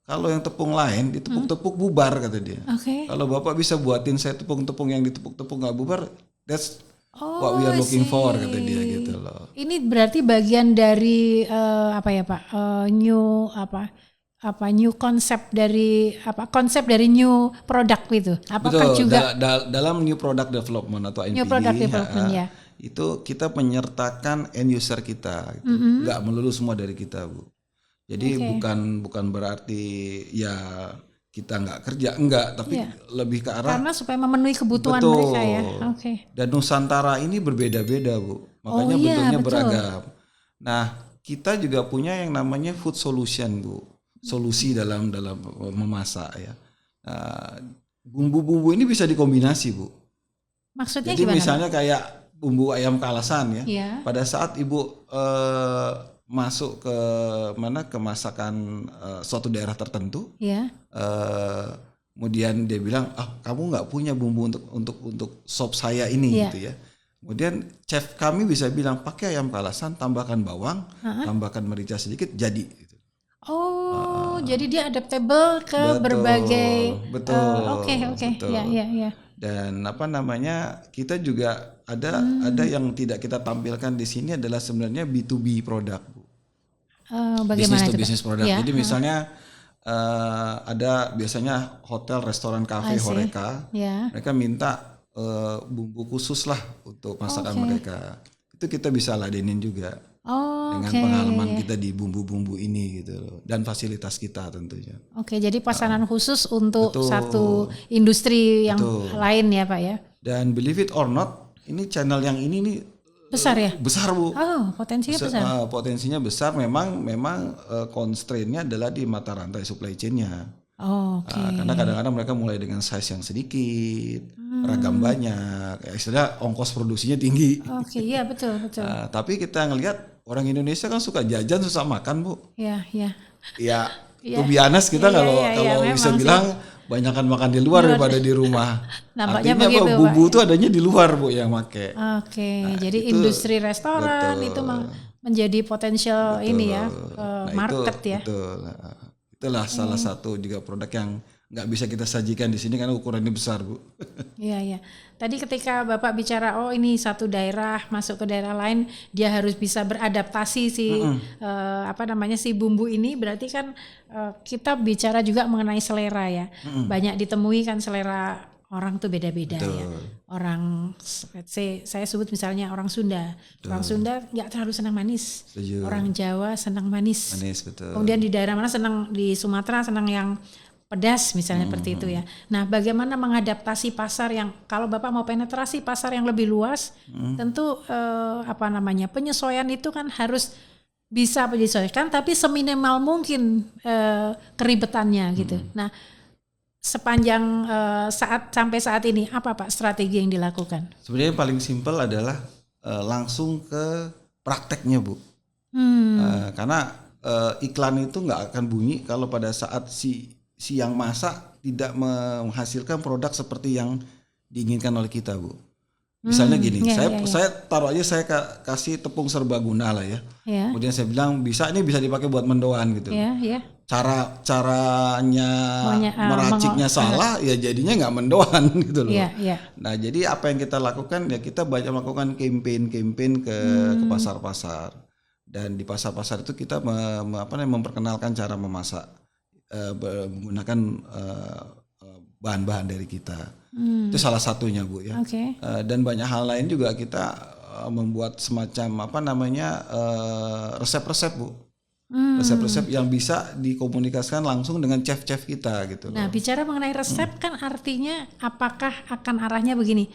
kalau yang tepung lain ditepuk-tepuk bubar kata dia. Kalau Bapak bisa buatin saya tepung-tepung yang ditepuk-tepuk nggak bubar, that's what we are looking for kata dia gitu loh. Ini berarti bagian dari apa ya Pak, new konsep dari new product gitu. Apakah Betul, juga dalam new product development atau NPD, new product development ya? itu kita menyertakan end user kita, gitu. Nggak melulu semua dari kita, Bu. Jadi bukan berarti ya kita nggak kerja, enggak, tapi lebih ke arah karena supaya memenuhi kebutuhan betul. mereka ya. Dan Nusantara ini berbeda-beda, Bu. Makanya bentuknya beragam. Nah, kita juga punya yang namanya food solution, Bu. Solusi dalam memasak ya. Nah, bumbu-bumbu ini bisa dikombinasi, Bu. Maksudnya jadi gimana? Misalnya kayak bumbu ayam kalasan ya. Iya. Pada saat Ibu masuk ke masakan suatu daerah tertentu, kemudian dia bilang, kamu nggak punya bumbu untuk sop saya ini gitu ya. Kemudian chef kami bisa bilang pakai ayam kalasan, tambahkan bawang, tambahkan merica sedikit, jadi. Gitu. Jadi dia adaptable ke berbagai. Oke. Ya. Dan kita juga ada yang tidak kita tampilkan di sini adalah sebenarnya B2B produk, Bu. Bagaimana Business to business produk. Jadi misalnya ada biasanya hotel, restoran, kafe, Horeca, mereka minta bumbu khusus lah untuk masakan mereka. Itu kita bisa ladenin juga dengan pengalaman kita di bumbu-bumbu ini gitu, dan fasilitas kita tentunya. Jadi pesanan khusus untuk satu industri yang lain ya Pak ya. Dan believe it or not, ini channel yang ini nih besar ya? Besar, Bu. Potensinya besar. Potensinya besar. Memang constraint-nya adalah di mata rantai supply chain-nya. Karena kadang-kadang mereka mulai dengan size yang sedikit, ragam banyak, istilah ongkos produksinya tinggi. Iya betul. Tapi kita ngelihat orang Indonesia kan suka jajan, susah makan, Bu. Iya. Ya, to be honest, kita kalau bisa bilang banyakan makan di luar daripada di rumah. Nampaknya artinya begitu, bumbu Pak. itu adanya di luar, Bu, yang make. Jadi industri restoran itu menjadi potensial ini ya, market ya. Betul. Itulah salah satu juga produk yang nggak bisa kita sajikan di sini karena ukurannya besar, Bu. Iya. Tadi ketika Bapak bicara, ini satu daerah masuk ke daerah lain, dia harus bisa beradaptasi si bumbu ini. Berarti kan kita bicara juga mengenai selera ya. Banyak ditemui kan selera orang tuh beda-beda ya. Orang, saya sebut misalnya orang Sunda. Orang Sunda nggak terlalu senang manis. Setuju. Orang Jawa senang manis. Betul. Kemudian di daerah mana senang, di Sumatera senang yang pedas misalnya seperti itu ya. Nah, bagaimana mengadaptasi pasar yang, kalau Bapak mau penetrasi pasar yang lebih luas, tentu penyesuaian itu kan harus bisa menyesuaikan, tapi seminimal mungkin keribetannya gitu. Nah, sepanjang sampai saat ini apa Pak strategi yang dilakukan? Sebenarnya yang paling simpel adalah langsung ke prakteknya, Bu. Karena iklan itu nggak akan bunyi kalau pada saat si yang masak tidak menghasilkan produk seperti yang diinginkan oleh kita, Bu. Misalnya gini, saya taruh aja, saya kasih tepung serbaguna lah ya. Kemudian saya bilang ini bisa dipakai buat mendoan gitu. Caranya meraciknya salah, ya jadinya nggak mendoan gitu loh. Nah, jadi apa yang kita lakukan ya, kita banyak melakukan campaign ke pasar-pasar, dan di pasar-pasar itu kita memperkenalkan cara memasak menggunakan bahan-bahan dari kita. Itu salah satunya, Bu ya. Dan banyak hal lain juga kita membuat semacam resep-resep, Bu. Resep-resep yang bisa dikomunikasikan langsung dengan chef-chef kita gitu. Nah, bicara mengenai resep kan artinya apakah akan arahnya begini?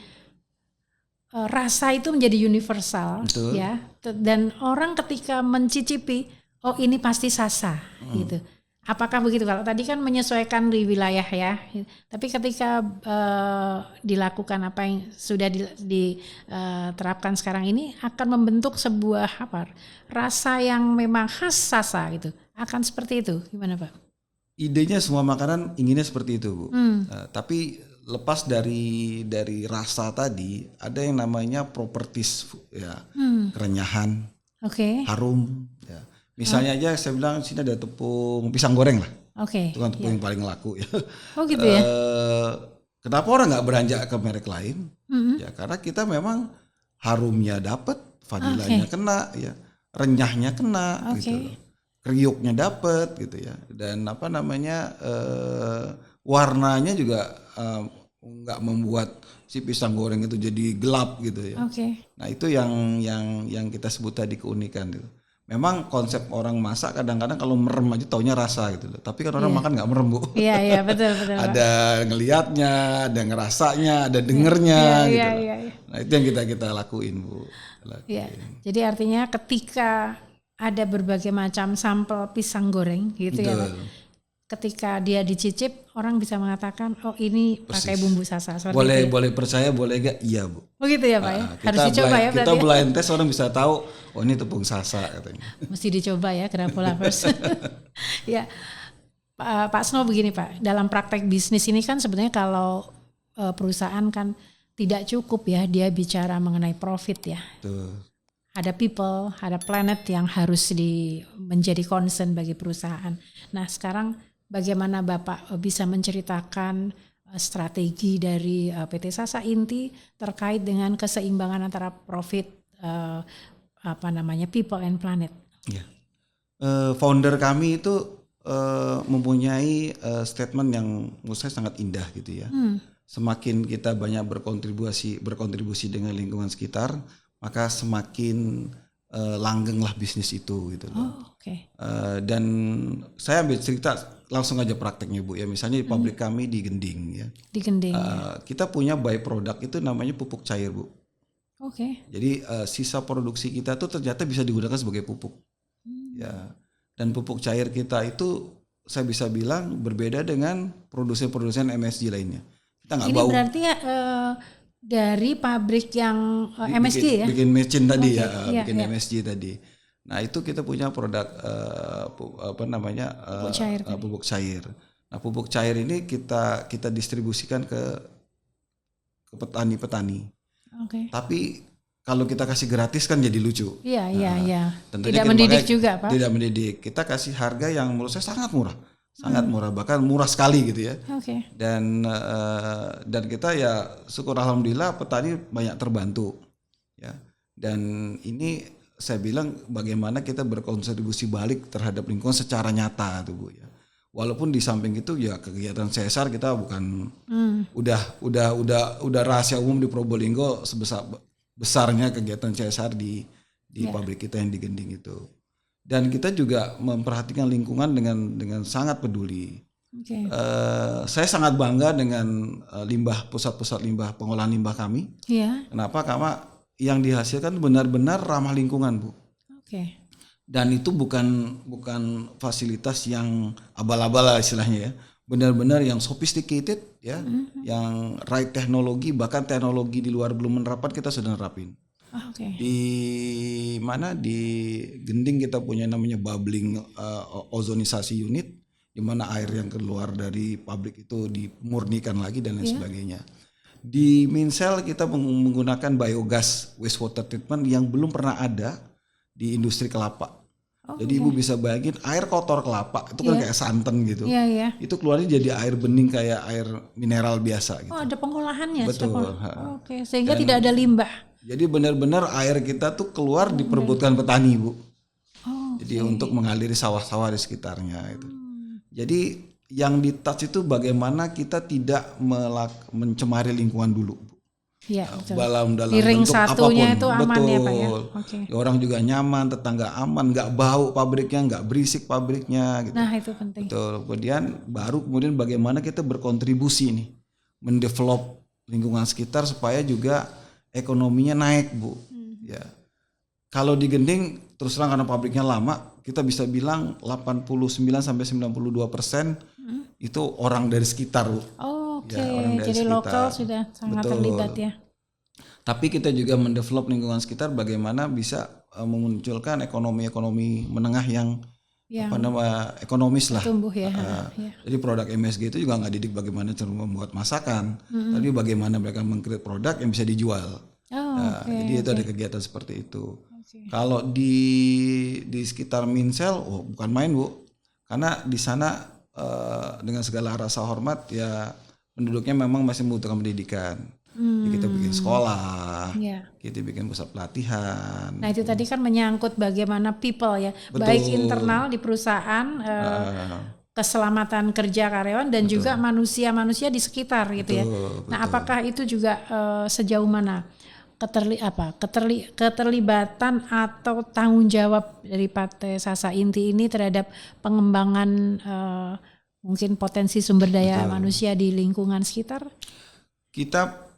Rasa itu menjadi universal. Betul. Ya. Dan orang ketika mencicipi, ini pasti Sasa gitu. Apakah begitu? Kalau tadi kan menyesuaikan di wilayah ya, tapi ketika dilakukan apa yang sudah diterapkan sekarang ini, akan membentuk sebuah rasa yang memang khas Sasa gitu. Akan seperti itu, gimana Pak? Idenya semua makanan inginnya seperti itu, Bu. Tapi lepas dari rasa tadi, ada yang namanya properties ya, kerenyahan, harum. Ya. Misalnya aja saya bilang sini ada tepung pisang goreng lah. Itu kan tepung yang paling laku ya. Gitu ya. Kenapa orang nggak beranjak ke merek lain? Ya karena kita memang harumnya dapat, vanilanya kena, ya renyahnya kena gitu. kriuknya dapet gitu ya, dan apa namanya warnanya juga nggak membuat si pisang goreng itu jadi gelap gitu ya. Oke. Nah itu yang kita sebut tadi keunikan gitu. Memang konsep orang masak kadang-kadang kalau merem aja taunya rasa gitu loh. Tapi kan orang Iya. makan nggak merem Bu. Iya betul Pak. Ada ngelihatnya, ada ngerasanya, ada dengernya gitu loh. Iya. Nah itu yang kita lakuin Bu. Iya. Jadi artinya ketika ada berbagai macam sampel pisang goreng gitu ya Pak. Betul. Ketika dia dicicip, orang bisa mengatakan, oh ini pakai bumbu Sasa. Boleh percaya, boleh gak? Iya Bu. Oh gitu ya Pak ya? Harus dicoba ya berarti kita ya? blind test, orang bisa tahu, oh ini tepung Sasa katanya. Mesti dicoba ya Gravolovers. Ya, Pak Snow begini Pak, dalam praktek bisnis ini kan sebenarnya kalau perusahaan kan tidak cukup ya dia bicara mengenai profit ya. Tuh. Ada people, ada planet yang harus menjadi concern bagi perusahaan. Nah sekarang bagaimana Bapak bisa menceritakan strategi dari PT Sasa Inti terkait dengan keseimbangan antara profit, people and planet? Ya. Founder kami itu mempunyai statement yang menurut saya sangat indah gitu ya. Semakin kita banyak berkontribusi dengan lingkungan sekitar, maka semakin langgenglah bisnis itu gitu loh. Oh, okay. Dan saya ambil cerita langsung aja prakteknya Bu ya. Misalnya di pabrik kami di Gending ya. Di Gending. Kita punya by product itu namanya pupuk cair Bu. Oke. Jadi sisa produksi kita tuh ternyata bisa digunakan sebagai pupuk. Ya. Dan pupuk cair kita itu saya bisa bilang berbeda dengan produsen-produsen MSG lainnya. Kita nggak Ini bau. berarti dari pabrik yang MSG ya? Bikin mecin tadi Okay. ya, Iya, bikin iya. MSG tadi. Nah itu kita punya produk pupuk cair. Nah pupuk cair ini kita distribusikan ke petani-petani. Oke. Tapi kalau kita kasih gratis kan jadi lucu. Iya. Tentunya Tidak mendidik makanya juga Pak? Tidak mendidik. Kita kasih harga yang menurut saya sangat murah. Sangat murah, bahkan murah sekali gitu ya. Oke. Dan kita ya syukur alhamdulillah petani banyak terbantu ya. Dan ini saya bilang bagaimana kita berkontribusi balik terhadap lingkungan secara nyata tuh Bu ya. Walaupun di samping itu ya kegiatan CSR kita bukan udah rahasia umum di Probolinggo besarnya kegiatan CSR di pabrik kita yang di Gending itu. Dan kita juga memperhatikan lingkungan dengan sangat peduli. Okay. Saya sangat bangga dengan pusat-pusat limbah, pengolahan limbah kami. Iya. Kenapa? Karena yang dihasilkan benar-benar ramah lingkungan Bu. Oke. Dan itu bukan fasilitas yang abal-abal lah istilahnya ya. Benar-benar yang sophisticated ya, yang right teknologi, bahkan teknologi di luar belum menerapkan kita sudah nerapin. Oke. Di Gending kita punya namanya bubbling ozonisasi unit, di mana air yang keluar dari pabrik itu dimurnikan lagi dan lain sebagainya. Di Minsel kita menggunakan biogas wastewater treatment yang belum pernah ada di industri kelapa. Jadi Ibu bisa bayangin air kotor kelapa itu kan kayak santan gitu. Iya. Itu keluarnya jadi air bening kayak air mineral biasa gitu. Oh ada pengolahannya. Betul. Oke. Sehingga tidak ada limbah. Jadi benar-benar air kita tuh keluar diperebutkan petani Bu. Oh, Jadi untuk mengaliri sawah-sawah di sekitarnya itu. Jadi yang di touch itu bagaimana kita tidak mencemari lingkungan dulu Bu. Iya betul. Dalam Di ring bentuk satunya apapun. itu aman Betul. ya Pak ya. Oke. Ya, orang juga nyaman, tetangga aman, nggak bau pabriknya, nggak berisik pabriknya gitu. Nah itu penting. Betul. Kemudian bagaimana kita berkontribusi nih mendevelop lingkungan sekitar supaya juga ekonominya naik Bu. Ya. Kalau di Gending terus terang karena pabriknya lama, kita bisa bilang 89-92% itu orang dari sekitar Bu. Oke. Ya, orang dari Jadi sekitar. lokal sudah sangat Betul. terlibat ya. Tapi kita juga mendevelop lingkungan sekitar bagaimana bisa memunculkan ekonomi menengah yang ekonomis lah. Tumbuh ya. Jadi produk MSG itu juga nggak didik bagaimana cara membuat masakan, tapi bagaimana mereka meng-create produk yang bisa dijual. Jadi itu ada kegiatan seperti itu. Kalau di sekitar Minsel, bukan main Bu, karena di sana dengan segala rasa hormat ya penduduknya memang masih membutuhkan pendidikan. Jadi kita bikin sekolah, Ya. kita bikin pusat pelatihan. Nah itu tadi kan menyangkut bagaimana people ya, Betul. baik internal di perusahaan, keselamatan kerja karyawan dan juga manusia-manusia di sekitar gitu ya. Nah apakah itu juga sejauh mana keterlibatan atau tanggung jawab dari PT Sasa Inti ini terhadap pengembangan mungkin potensi sumber daya manusia di lingkungan sekitar? Kita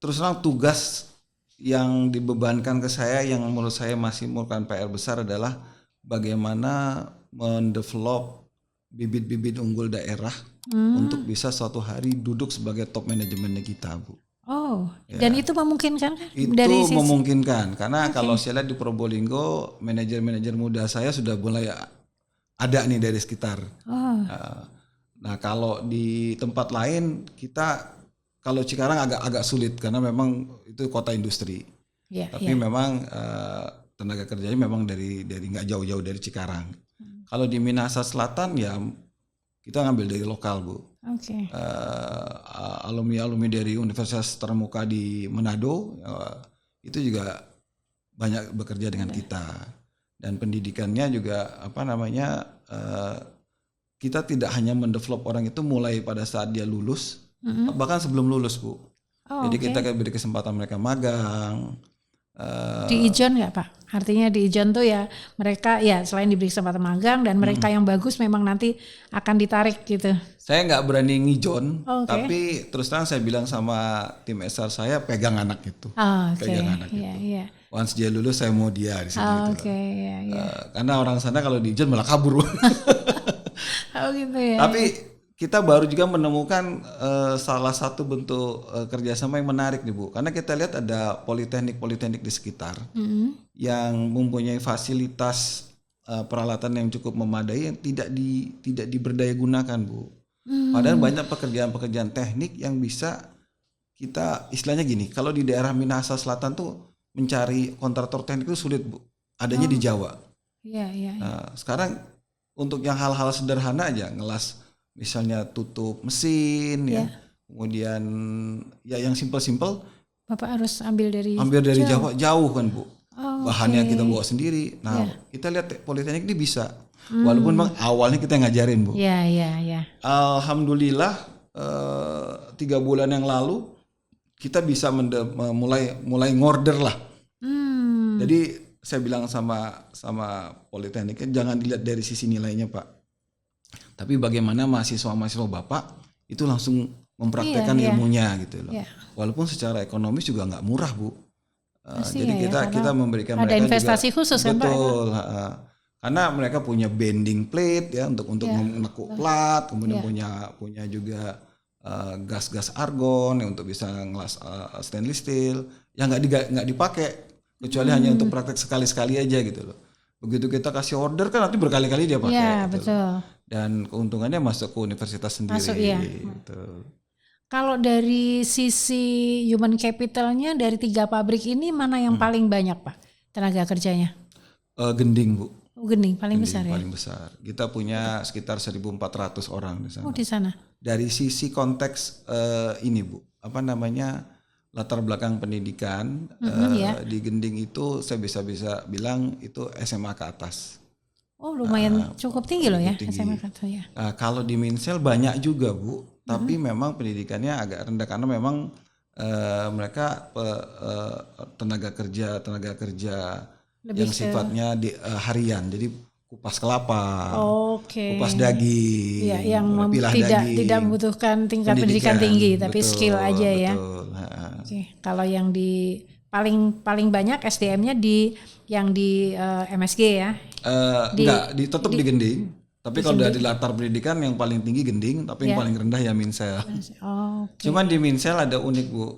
terus terang tugas yang dibebankan ke saya yang menurut saya masih merupakan PR besar adalah bagaimana mendevelop bibit-bibit unggul daerah untuk bisa suatu hari duduk sebagai top manajemennya kita, Bu. Oh, dan itu memungkinkan kan? Itu Dari sisi memungkinkan karena kalau saya lihat di Probolinggo manajer-manajer muda saya sudah mulai ada nih dari sekitar. Nah kalau di tempat lain kita kalau Cikarang agak sulit karena memang itu kota industri. Tapi memang tenaga kerjanya memang dari nggak jauh-jauh dari Cikarang. Kalau di Minahasa Selatan ya kita ngambil dari lokal, Bu. Alumni dari Universitas Termuka di Manado itu juga banyak bekerja dengan kita dan pendidikannya juga kita tidak hanya mendevelop orang itu mulai pada saat dia lulus, bahkan sebelum lulus, Bu. Jadi kita beri kesempatan mereka magang. Di Ijon nggak Pak? Artinya di Ijon tuh ya mereka ya selain diberi kesempatan magang dan mereka yang bagus memang nanti akan ditarik gitu. Saya nggak berani ngijon, tapi terus terang saya bilang sama tim SR saya pegang anak itu, pegang anak itu. Once dia lulus saya mau dia di sini. Karena orang sana kalau di Ijon malah kabur. Gitu ya. Tapi kita baru juga menemukan salah satu bentuk kerjasama yang menarik nih, Bu. Karena kita lihat ada politeknik di sekitar yang mempunyai fasilitas peralatan yang cukup memadai yang tidak diberdaya gunakan, Bu. Padahal banyak pekerjaan-pekerjaan teknik yang bisa kita istilahnya gini, kalau di daerah Minahasa Selatan tuh mencari kontraktor teknik itu sulit, Bu. Adanya di Jawa. Nah, sekarang untuk yang hal-hal sederhana aja, ngelas misalnya tutup mesin ya. Kemudian ya yang simpel-simpel Bapak harus ambil dari Jawa jauh kan, Bu. Bahannya kita bawa sendiri. Nah, kita lihat politeknik ini bisa. Walaupun memang awalnya kita ngajarin, Bu. Alhamdulillah 3 bulan yang lalu kita bisa mulai ngorder lah. Jadi saya bilang sama politekniknya jangan dilihat dari sisi nilainya, Pak. Tapi bagaimana mahasiswa-mahasiswa Bapak itu langsung mempraktekkan ilmunya gitu loh. Walaupun secara ekonomis juga nggak murah, Bu. Jadi kita memberikan ada mereka investasi juga, khusus ya, Pak. Betul. Karena mereka punya bending plate ya untuk menekuk plat, kemudian punya juga gas argon yang untuk bisa ngelas stainless steel yang nggak dipakai kecuali hanya untuk praktek sekali-sekali aja gitu loh. Begitu kita kasih order kan nanti berkali-kali dia pakai. Iya, gitu. Betul. Dan keuntungannya masuk ke universitas sendiri. Masuk, iya. Gitu. Kalau dari sisi human capitalnya dari 3 pabrik ini mana yang paling banyak, Pak, tenaga kerjanya? Gending, Bu. Gending paling besar ya. Paling besar. Kita punya sekitar 1.400 orang di sana. Di sana. Dari sisi konteks ini, Bu, latar belakang pendidikan di Gending itu saya bisa bilang itu SMA ke atas. Lumayan cukup tinggi loh ya tinggi. SMA ke atas ya. Kalau di Minsel banyak juga, Bu, tapi memang pendidikannya agak rendah karena memang mereka tenaga kerja lebih yang sifatnya harian, jadi kupas kelapa, kupas daging, yang tidak membutuhkan tingkat pendidikan tinggi, tapi betul, skill aja ya. Kalau yang di paling banyak SDM-nya yang di MSG ya? Tetap di Gending. Tapi kalau dari latar pendidikan yang paling tinggi Gending, tapi yang paling rendah ya Minsel. Cuman di Minsel ada unik, Bu.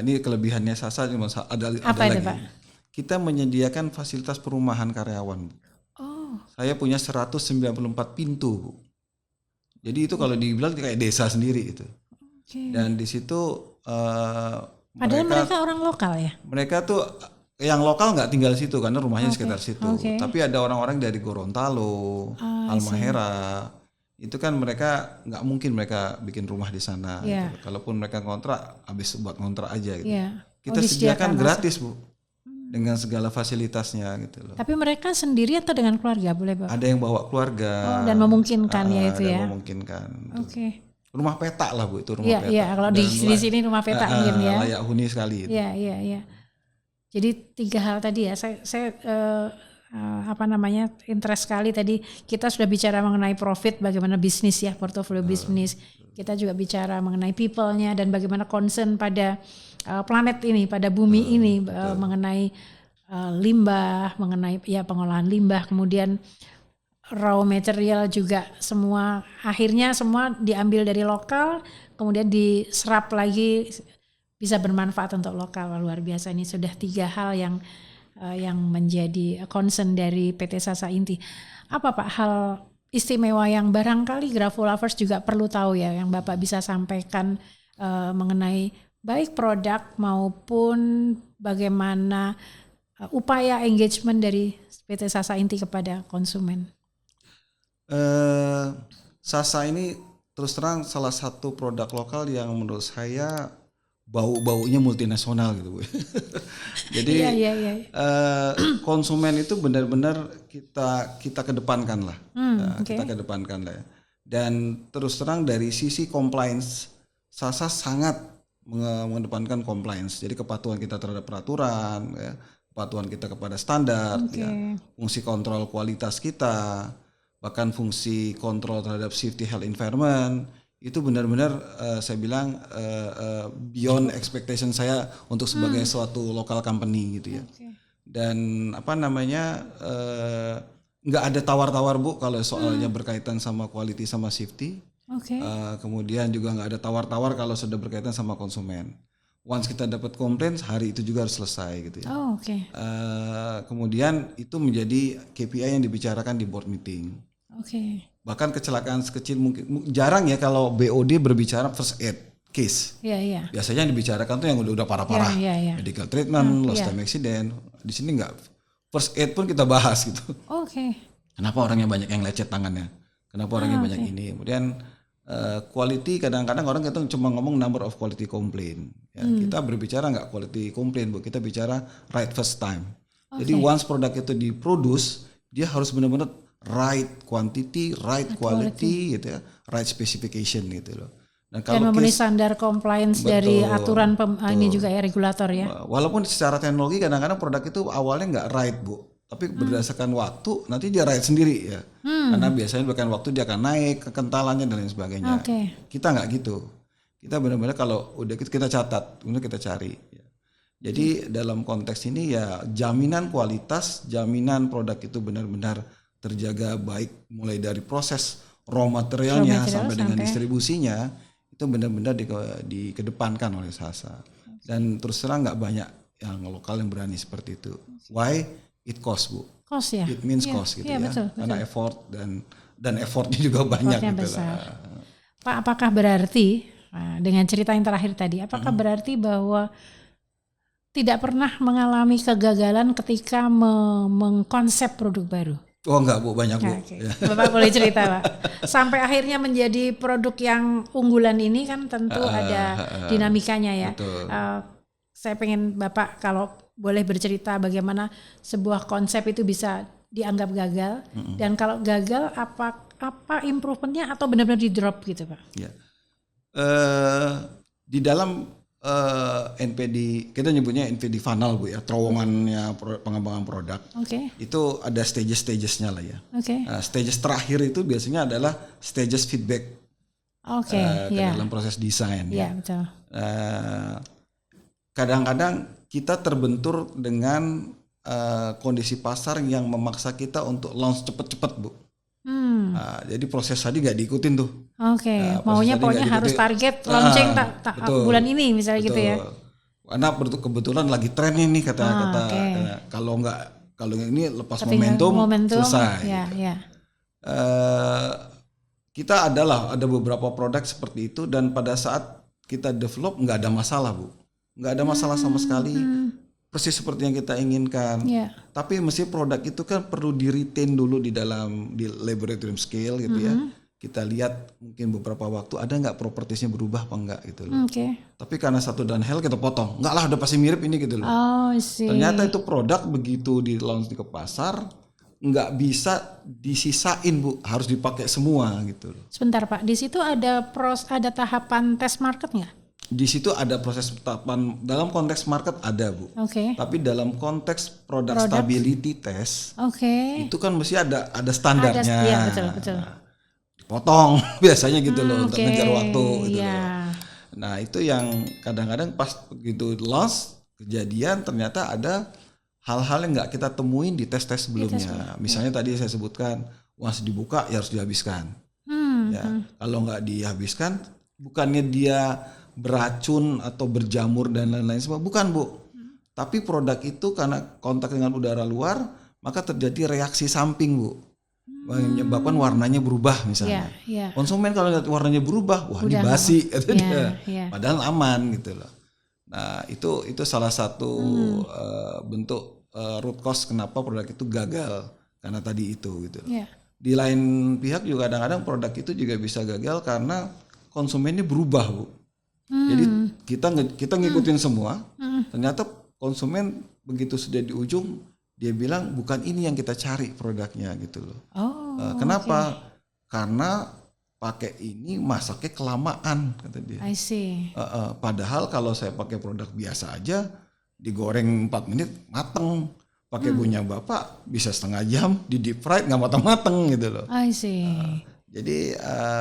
Ini kelebihannya Sasa cuma ada lagi. Pak? Kita menyediakan fasilitas perumahan karyawan. Saya punya 194 pintu, Bu. Jadi itu kalau dibilang kayak desa sendiri itu. Dan di situ padahal mereka orang lokal ya? Mereka tuh yang lokal nggak tinggal situ karena rumahnya sekitar situ. Tapi ada orang-orang dari Gorontalo, Halmahera itu kan mereka nggak mungkin mereka bikin rumah di sana. Iya. Gitu. Kalaupun mereka kontrak, habis buat kontrak aja gitu. Iya. Kita sediakan gratis Bu, dengan segala fasilitasnya gitu loh. Tapi mereka sendiri atau dengan keluarga boleh Pak? Ada yang bawa keluarga. Dan memungkinkan ya itu dan ya. Memungkinkan. Oke. Rumah peta lah Bu, itu rumah Iya, peta. iya. Kalau di sini rumah peta mungkin ya. Layak huni sekali. Iya, iya, iya. Jadi 3 hal tadi ya. Saya interest sekali tadi kita sudah bicara mengenai profit, bagaimana bisnis ya, portofolio bisnis. Kita juga bicara mengenai people-nya dan bagaimana concern pada planet ini, pada bumi ini, mengenai limbah, mengenai ya pengolahan limbah, kemudian raw material juga akhirnya semua diambil dari lokal, kemudian diserap lagi bisa bermanfaat untuk lokal. Luar biasa, ini sudah 3 hal yang menjadi concern dari PT Sasa Inti. Apa Pak hal istimewa yang barangkali Grafolovers juga perlu tahu ya, yang Bapak bisa sampaikan mengenai baik produk maupun bagaimana upaya engagement dari PT Sasa Inti kepada konsumen? Sasa ini terus terang salah satu produk lokal yang menurut saya bau-baunya multinasional gitu Bu. Jadi konsumen itu benar-benar kita kedepankan lah. Kita kedepankan lah ya. Dan terus terang dari sisi compliance, Sasa sangat mengedepankan compliance. Jadi kepatuhan kita terhadap peraturan, ya, kepatuhan kita kepada standar, ya, fungsi kontrol kualitas kita, bahkan fungsi kontrol terhadap safety health environment. Itu benar-benar saya bilang beyond expectation saya untuk sebagai suatu local company gitu ya. Dan nggak ada tawar-tawar Bu kalau soalnya berkaitan sama quality sama safety. Kemudian juga nggak ada tawar-tawar kalau sudah berkaitan sama konsumen. Once kita dapat komplain, hari itu juga harus selesai gitu ya. Kemudian itu menjadi KPI yang dibicarakan di board meeting. Bahkan kecelakaan sekecil mungkin, jarang ya kalau BOD berbicara first aid case. Biasanya yang dibicarakan tuh yang udah parah-parah, medical treatment, lost time accident. Di sini nggak, first aid pun kita bahas gitu. Kenapa orangnya banyak yang lecet tangannya? Kenapa orangnya banyak ini? Kemudian quality, kadang-kadang orang kita cuma ngomong number of quality complaint. Ya, kita berbicara nggak quality complaint Bu, kita bicara right first time. Jadi once produk itu diproduce, dia harus benar-benar right quantity, right quality gitu ya, right specification gitu loh. Dan memenuhi standar compliance dari aturan ini juga ya, regulator ya. Walaupun secara teknologi kadang-kadang produk itu awalnya nggak right Bu, tapi berdasarkan waktu nanti dia right sendiri ya. Karena biasanya berdasarkan waktu dia akan naik kekentalannya dan lain sebagainya. Kita nggak gitu. Kita benar-benar kalau udah kita catat, kemudian kita cari. Ya. Jadi dalam konteks ini ya jaminan kualitas, jaminan produk itu benar-benar terjaga baik mulai dari proses raw materialnya sampai dengan distribusinya itu benar-benar dikedepankan oleh Sasa. Dan terus terang nggak banyak yang lokal yang berani seperti itu. Why? It cost Bu. Cost ya. It means cost gitu ya. Betul. Karena effort dan effortnya juga banyak gitu lah. Pak, apakah berarti dengan cerita yang terakhir tadi, apakah berarti bahwa tidak pernah mengalami kegagalan ketika mengkonsep produk baru? Oh enggak Bu, banyak Bu. Bapak boleh cerita Pak. Sampai akhirnya menjadi produk yang unggulan ini kan tentu ada dinamikanya ya. Saya pengen Bapak kalau boleh bercerita bagaimana sebuah konsep itu bisa dianggap gagal dan kalau gagal apa improvementnya atau benar-benar di drop gitu Pak? Ya. Di dalam NPD, kita nyebutnya NPD funnel Bu ya, terowongannya pengembangan produk. Itu ada stages-stagesnya lah ya. Stages terakhir itu biasanya adalah stages feedback dalam proses desain. Betul. Kadang-kadang kita terbentur dengan kondisi pasar yang memaksa kita untuk launch cepet-cepet Bu. Jadi proses tadi nggak diikutin tuh. Maunya pokoknya harus target launching bulan ini misalnya gitu ya. Karena kebetulan lagi tren ini kata kalau ini lepas momentum selesai. Kita ada beberapa produk seperti itu dan pada saat kita develop nggak ada masalah Bu, nggak ada masalah sama sekali. Persis seperti yang kita inginkan. Tapi mesti produk itu kan perlu di retain dulu di laboratorium scale gitu ya. kita lihat mungkin beberapa waktu ada nggak propertiesnya berubah apa enggak gitu loh. Oke. Tapi karena satu dan hell kita potong, enggak lah udah pasti mirip ini gitu loh. Oh, I see. Ternyata itu produk begitu di launch ke pasar nggak bisa disisain Bu, harus dipakai semua gitu loh. Sebentar Pak, di situ ada tahapan tes market nggak? Di situ ada proses tahapan dalam konteks market ada Bu. Oke. Tapi dalam konteks product stability test Oke. itu kan mesti ada standarnya. Iya, betul. Potong biasanya gitu loh untuk Oke, ngejar waktu gitu iya. loh. Nah itu yang kadang-kadang pas begitu launch kejadian ternyata ada hal-hal yang nggak kita temuin di tes-tes sebelumnya. Misalnya tadi saya sebutkan once dibuka ya harus dihabiskan. Ya, kalau nggak dihabiskan bukannya dia beracun atau berjamur dan lain-lain semua, bukan Bu. Tapi produk itu karena kontak dengan udara luar maka terjadi reaksi samping Bu. Menyebabkan warnanya berubah misalnya. Iya. Konsumen kalau lihat warnanya berubah, wah ini Udah basi kata dia. Iya. Padahal aman gitu loh. Nah, itu salah satu bentuk root cause kenapa produk itu gagal karena tadi itu gitu loh. Iya. Di lain pihak juga kadang-kadang produk itu juga bisa gagal karena konsumennya berubah, Bu. Jadi kita ngikutin semua, ternyata konsumen begitu sudah di ujung dia bilang bukan ini yang kita cari produknya gitu loh. Oh. Kenapa? Karena pakai ini masaknya kelamaan kata dia. I see. Padahal kalau saya pakai produk biasa aja digoreng 4 menit mateng. Pakai punya Bapak bisa setengah jam di deep fried nggak matang-matang gitu loh. I see. Jadi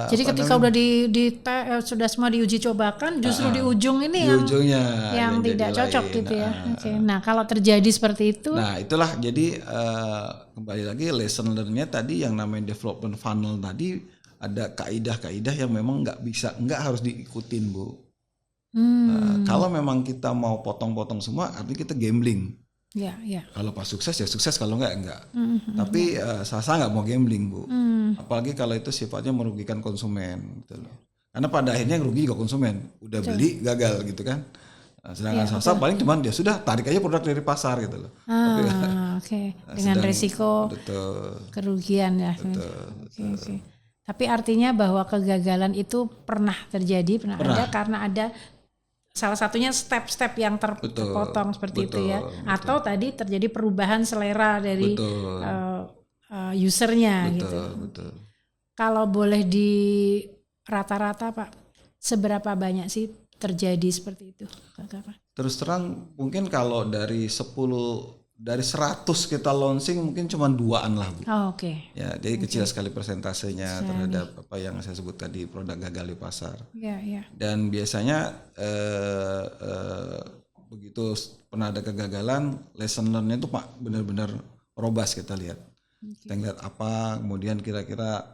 Ketika udah sudah semua diuji cobakan, justru di ujung ini di ujungnya yang tidak jadi cocok lain. gitu ya. Oke. Nah kalau terjadi seperti itu, Nah itulah jadi kembali lagi lesson learn-nya tadi yang namanya development funnel tadi ada kaidah-kaidah yang memang nggak harus diikutin Bu. Kalau memang kita mau potong-potong semua, artinya kita gambling. ya. Kalau pas sukses ya sukses, kalau enggak. Tapi Sasa nggak mau gambling Bu. Apalagi kalau itu sifatnya merugikan konsumen gitu loh. Karena pada akhirnya yang rugi juga konsumen. Udah beli gagal gitu kan. Nah, sedangkan Sasa paling cuman dia sudah tarik aja produk dari pasar gitu loh. Oke. Dengan resiko kerugian ya. Oke. Tapi artinya bahwa kegagalan itu pernah terjadi, pernah ada karena ada salah satunya step-step yang terpotong seperti itu ya. Atau tadi terjadi perubahan selera dari usernya gitu. Betul. Kalau boleh di rata-rata Pak, seberapa banyak sih terjadi seperti itu? Terus terang mungkin kalau dari 100 kita launching mungkin cuma 2-an lah Bu. Oh, oke. Ya, jadi kecil sekali persentasenya terhadap apa yang saya sebut tadi produk gagal di pasar. Iya. Dan biasanya begitu pernah ada kegagalan, lesson learn-nya itu Pak benar-benar robust kita lihat. Kita lihat apa, kemudian kira-kira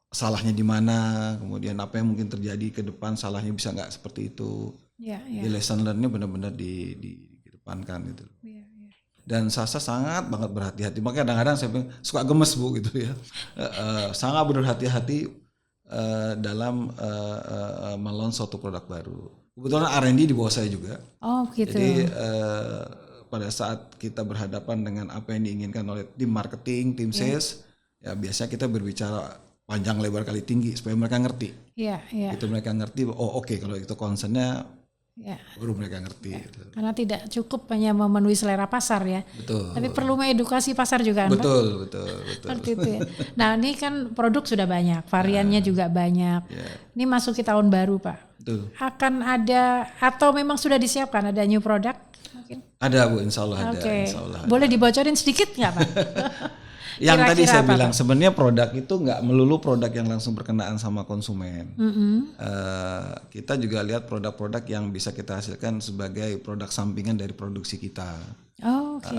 salahnya di mana, kemudian apa yang mungkin terjadi ke depan, salahnya bisa nggak seperti itu. Iya. Jadi lesson learn-nya benar-benar dikedepankan gitu. Iya. Dan Sasa sangat banget berhati-hati. Makanya kadang-kadang saya suka gemes Bu gitu ya. Sangat berhati-hati dalam melaunch suatu produk baru. Kebetulan R&D di bawah saya juga. Oh gitu. Jadi pada saat kita berhadapan dengan apa yang diinginkan oleh tim marketing, tim sales, ya biasanya kita berbicara panjang lebar kali tinggi supaya mereka ngerti. Iya. Itu mereka ngerti. Oh oke, kalau itu concernnya Ya. baru mereka ngerti. Gitu. Karena tidak cukup hanya memenuhi selera pasar ya. Betul. Tapi perlu mengedukasi pasar juga kan Pak? Betul. Seperti itu ya. Nah ini kan produk sudah banyak, variannya juga banyak. Ini masuki tahun baru Pak. Betul. Akan ada atau memang sudah disiapkan ada new product? Mungkin. Ada Bu, insya Allah ada. Oke. Insya Allah ada. Boleh dibocorin sedikit nggak Pak? Yang Kira-kira tadi saya apa, bilang Pak? sebenarnya produk itu nggak melulu produk yang langsung berkenaan sama konsumen. Kita juga lihat produk-produk yang bisa kita hasilkan sebagai produk sampingan dari produksi kita. Oh, oke.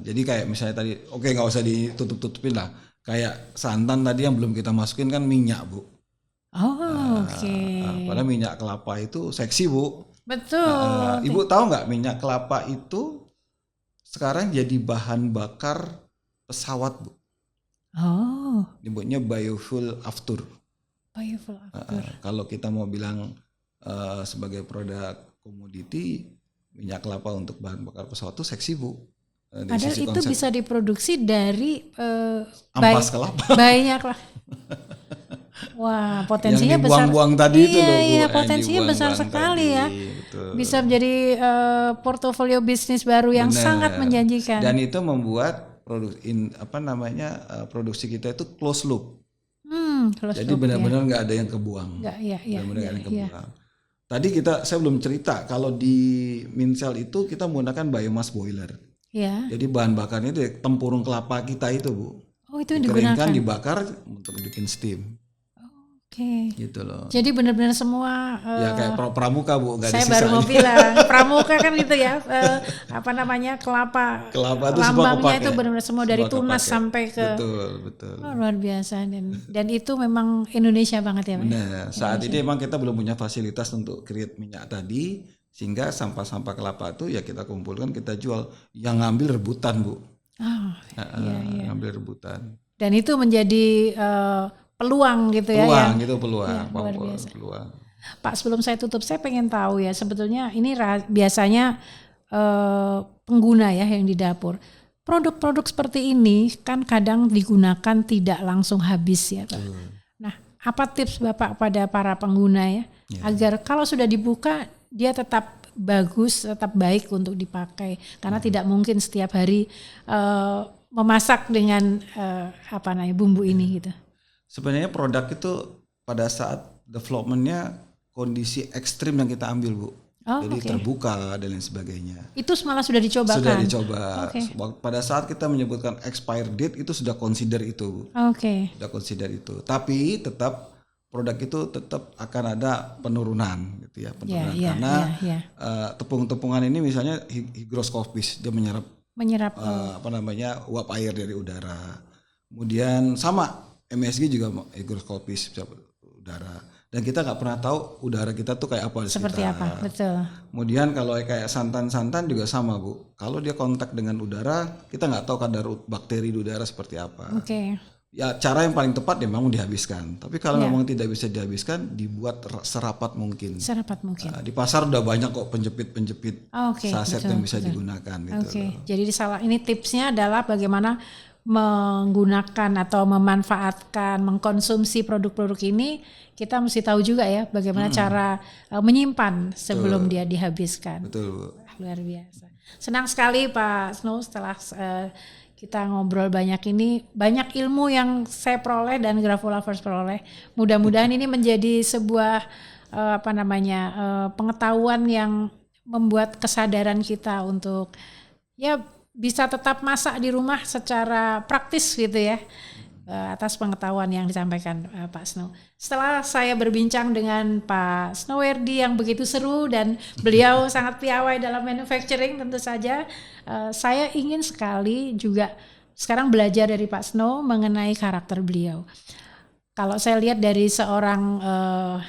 Jadi kayak misalnya tadi, nggak usah ditutup-tutupin lah. Kayak santan tadi yang belum kita masukin kan minyak Bu. Oh, oke. Padahal minyak kelapa itu seksi Bu. Betul. Ibu tahu nggak minyak kelapa itu sekarang jadi bahan bakar pesawat Bu. Oh, Nyebutnya biofuel after. biofuel after. Kalau kita mau bilang sebagai produk komoditi, minyak kelapa untuk bahan bakar pesawat itu seksi Bu. Dari Padahal sisi itu konsep. bisa diproduksi dari Ampas kelapa. bayinya kelapa. Wah, potensinya yang besar. dibuang-buang tadi itu loh, Bu. Iya, Yang potensinya besar dibuang-buang sekali tadi, ya. betul. Bisa menjadi portofolio bisnis baru yang Benar. sangat menjanjikan. Dan itu membuat produksi kita itu close loop. Close Jadi loop, benar-benar nggak ada yang kebuang. Nggak, iya, Benar-benar nggak ada yang iya. kebuang. Tadi saya belum cerita kalau di Mincel itu kita menggunakan biomass boiler. Ya. Jadi bahan bakarnya itu tempurung kelapa kita itu, Bu. Oh, itu yang digunakan. Dikeringkan, dibakar untuk bikin steam. Oke. Gitu loh. Jadi benar-benar semua Ya kayak pramuka, Bu, nggak ada saya baru mau sisanya. bilang pramuka kan gitu ya, kelapa Itu semua lambangnya kepake. itu benar-benar semua dari Semua tunas kepake. sampai ke Betul. oh, luar biasa dan itu memang Indonesia banget ya Pak. Nah, saat ini emang kita belum punya fasilitas untuk create minyak tadi, sehingga sampah-sampah kelapa itu ya kita kumpulkan, kita jual. Yang ngambil rebutan, Bu. Oh, iya. Ngambil rebutan. Dan itu menjadi peluang gitu ya. Peluang gitu, peluang. Ya, luar biasa. Peluang. Pak, sebelum saya tutup, saya pengen tahu ya, sebetulnya ini biasanya pengguna ya yang di dapur. Produk-produk seperti ini kan kadang digunakan tidak langsung habis ya Pak. Nah, apa tips Bapak pada para pengguna ya, agar kalau sudah dibuka dia tetap bagus, tetap baik untuk dipakai, karena tidak mungkin setiap hari memasak dengan bumbu ini gitu. Sebenarnya produk itu pada saat developmentnya kondisi ekstrim yang kita ambil, Bu. Oh, Jadi oke. terbuka dan lain sebagainya. Itu malah sudah dicobakan. Sudah dicoba. Oke. Pada saat kita menyebutkan expire date itu sudah consider itu, Bu. Oke. Sudah consider itu. Tapi tetap produk itu tetap akan ada penurunan gitu ya, penurunan karena tepung-tepungan ini misalnya hygroscopis, dia menyerap uap air dari udara. Kemudian sama MSG juga hygroscopis udara. Dan kita nggak pernah tahu udara kita tuh kayak apa di Seperti sekitar. apa, betul. Kemudian kalau kayak santan-santan juga sama, Bu. Kalau dia kontak dengan udara, kita nggak tahu kadar bakteri di udara seperti apa. Oke. Ya cara yang paling tepat ya memang dihabiskan. Tapi kalau memang tidak bisa dihabiskan, dibuat serapat mungkin. Serapat mungkin. Di pasar udah banyak kok penjepit-penjepit saset yang bisa digunakan gitu. Oke. Jadi ini tipsnya adalah bagaimana menggunakan atau memanfaatkan, mengkonsumsi produk-produk ini, kita mesti tahu juga ya bagaimana cara menyimpan sebelum dia dihabiskan. Betul, Bu. Luar biasa. Senang sekali Pak Snow setelah kita ngobrol banyak ini, banyak ilmu yang saya peroleh dan Grafolovers peroleh. Mudah-mudahan ini menjadi sebuah pengetahuan yang membuat kesadaran kita untuk ya bisa tetap masak di rumah secara praktis gitu ya, atas pengetahuan yang disampaikan Pak Snow. Setelah saya berbincang dengan Pak Snowerdi yang begitu seru dan beliau sangat piawai dalam manufacturing, tentu saja saya ingin sekali juga sekarang belajar dari Pak Snow mengenai karakter beliau. Kalau saya lihat dari seorang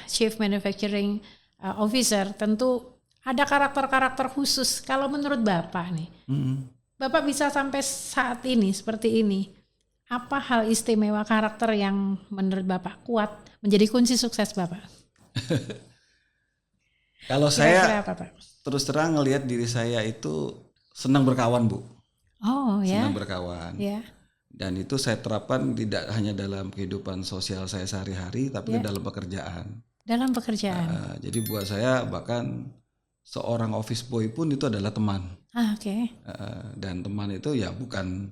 Chief Manufacturing Officer, tentu ada karakter-karakter khusus. Kalau menurut Bapak nih, Bapak bisa sampai saat ini seperti ini, apa hal istimewa karakter yang menurut Bapak kuat menjadi kunci sukses Bapak? Kalau Kira-kira saya apa, Pak? terus terang ngelihat diri saya itu senang berkawan, Bu. Oh ya. Senang berkawan. Ya. Dan itu saya terapkan tidak hanya dalam kehidupan sosial saya sehari-hari, tapi dalam pekerjaan. Dalam pekerjaan. Jadi buat saya bahkan seorang office boy pun itu adalah teman. Oke. Dan teman itu ya bukan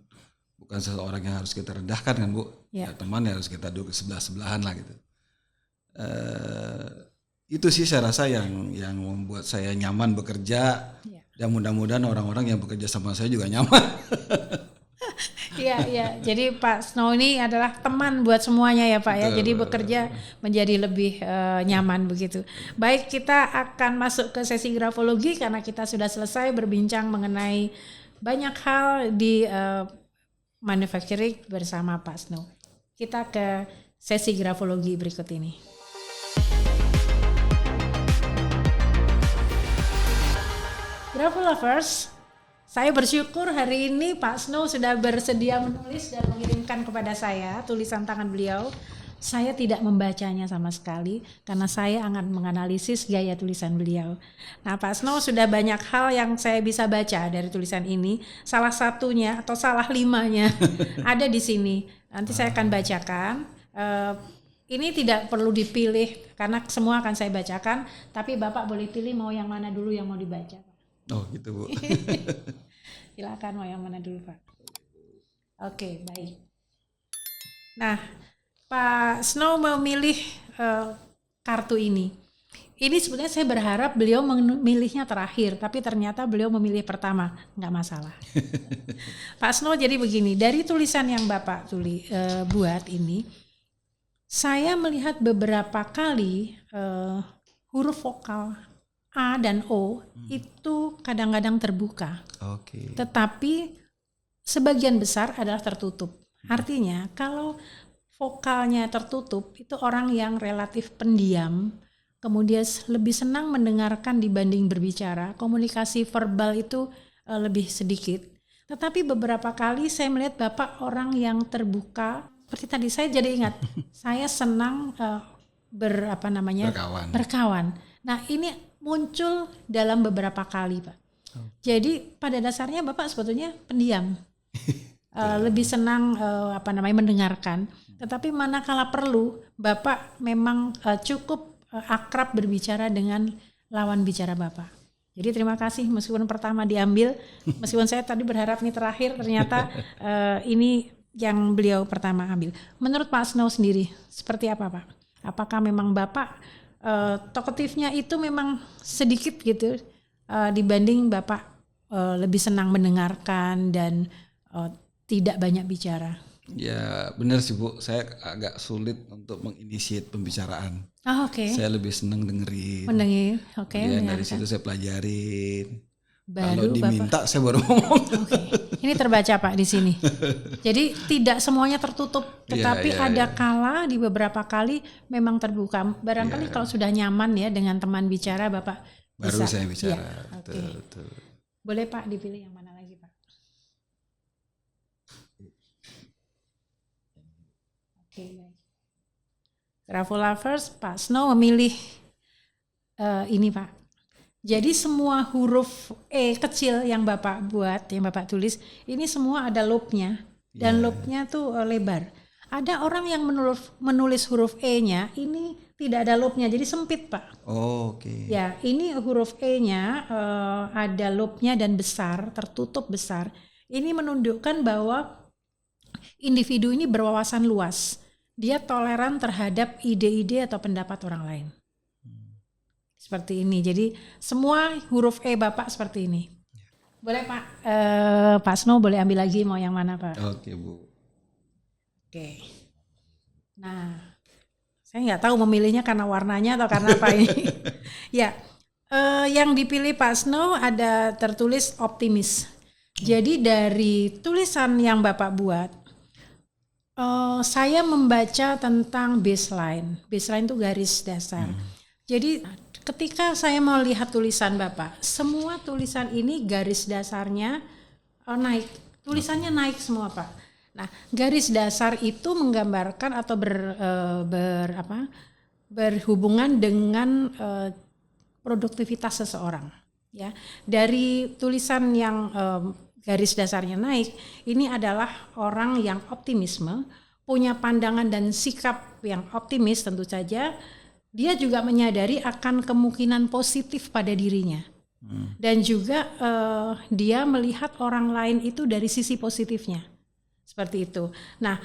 seseorang yang harus kita rendahkan kan, Bu. Ya, teman yang harus kita duduk sebelah-sebelahan lah gitu. Itu sih saya rasa yang membuat saya nyaman bekerja. Dan mudah-mudahan orang-orang yang bekerja sama saya juga nyaman. Iya. Jadi Pak Snow ini adalah teman buat semuanya ya Pak. Betul. Ya. Jadi bekerja menjadi lebih nyaman begitu. Baik, kita akan masuk ke sesi grafologi karena kita sudah selesai berbincang mengenai banyak hal di manufacturing bersama Pak Snow. Kita ke sesi grafologi berikut ini. Grafolovers, saya bersyukur hari ini Pak Snow sudah bersedia menulis dan mengirimkan kepada saya tulisan tangan beliau. Saya tidak membacanya sama sekali karena saya akan menganalisis gaya tulisan beliau. Nah, Pak Snow sudah banyak hal yang saya bisa baca dari tulisan ini. Salah satunya atau salah 5-nya ada di sini. Nanti saya akan bacakan. Ini tidak perlu dipilih karena semua akan saya bacakan, tapi Bapak boleh pilih mau yang mana dulu yang mau dibaca, Pak. Oh gitu Bu. Silakan mau yang mana dulu, Pak. Oke, baik. Nah, Pak Snow memilih kartu ini. Ini sebenarnya saya berharap beliau memilihnya terakhir, tapi ternyata beliau memilih pertama, nggak masalah. Pak Snow, jadi begini, dari tulisan yang Bapak buat ini, saya melihat beberapa kali huruf vokal A dan O itu kadang-kadang terbuka, Oke. tetapi sebagian besar adalah tertutup. Artinya kalau vokalnya tertutup itu orang yang relatif pendiam, kemudian lebih senang mendengarkan dibanding berbicara, komunikasi verbal itu lebih sedikit. Tetapi beberapa kali saya melihat Bapak orang yang terbuka. Seperti tadi saya jadi ingat, saya senang berkawan. Nah ini muncul dalam beberapa kali, Pak. Jadi pada dasarnya Bapak sebetulnya pendiam, lebih senang mendengarkan. Tetapi manakala perlu, Bapak memang cukup akrab berbicara dengan lawan bicara Bapak. Jadi terima kasih meskipun pertama diambil, meskipun saya tadi berharap ini terakhir, ternyata ini yang beliau pertama ambil. Menurut Pak Snow sendiri seperti apa, Pak? Apakah memang Bapak talkatifnya itu memang sedikit gitu dibanding Bapak lebih senang mendengarkan dan tidak banyak bicara? Ya benar sih Bu, saya agak sulit untuk menginisiat pembicaraan. Oh, oke. Saya lebih senang dengerin. Oke. Kemudian dari situ saya pelajarin. Baru kalau diminta Bapak, saya baru ngomong. Oke. Ini terbaca Pak di sini. Jadi tidak semuanya tertutup, tetapi ada kala di beberapa kali memang terbuka. Barangkali kalau sudah nyaman ya dengan teman bicara Bapak Baru bisa. saya bicara. Ya, oke. Betul. Boleh Pak dipilih yang mana lagi Pak? Oke, baik. Gravel Lovers, Pak Snow memilih ini Pak. Jadi semua huruf E kecil yang Bapak buat, yang Bapak tulis, ini semua ada loopnya dan loopnya tuh lebar. Ada orang yang menulis huruf E-nya, ini tidak ada loopnya, jadi sempit Pak. Oh, oke. Ya, ini huruf E-nya ada loopnya dan besar, tertutup besar. Ini menunjukkan bahwa individu ini berwawasan luas. Dia toleran terhadap ide-ide atau pendapat orang lain. Seperti ini. Jadi semua huruf E Bapak seperti ini. Boleh Pak, Pak Snow boleh ambil lagi mau yang mana Pak? Oke Bu. Oke. Nah, saya nggak tahu memilihnya karena warnanya atau karena apa ini. Ya, yang dipilih Pak Snow ada tertulis optimis. Jadi dari tulisan yang Bapak buat, saya membaca tentang baseline. Baseline itu garis dasar. Jadi ketika saya melihat tulisan Bapak, semua tulisan ini garis dasarnya naik. Tulisannya naik semua Pak. Nah, garis dasar itu menggambarkan atau berhubungan dengan produktivitas seseorang. Ya, dari tulisan yang garis dasarnya naik, ini adalah orang yang optimisme, punya pandangan dan sikap yang optimis tentu saja. Dia juga menyadari akan kemungkinan positif pada dirinya. Dan juga dia melihat orang lain itu dari sisi positifnya. Seperti itu. Nah,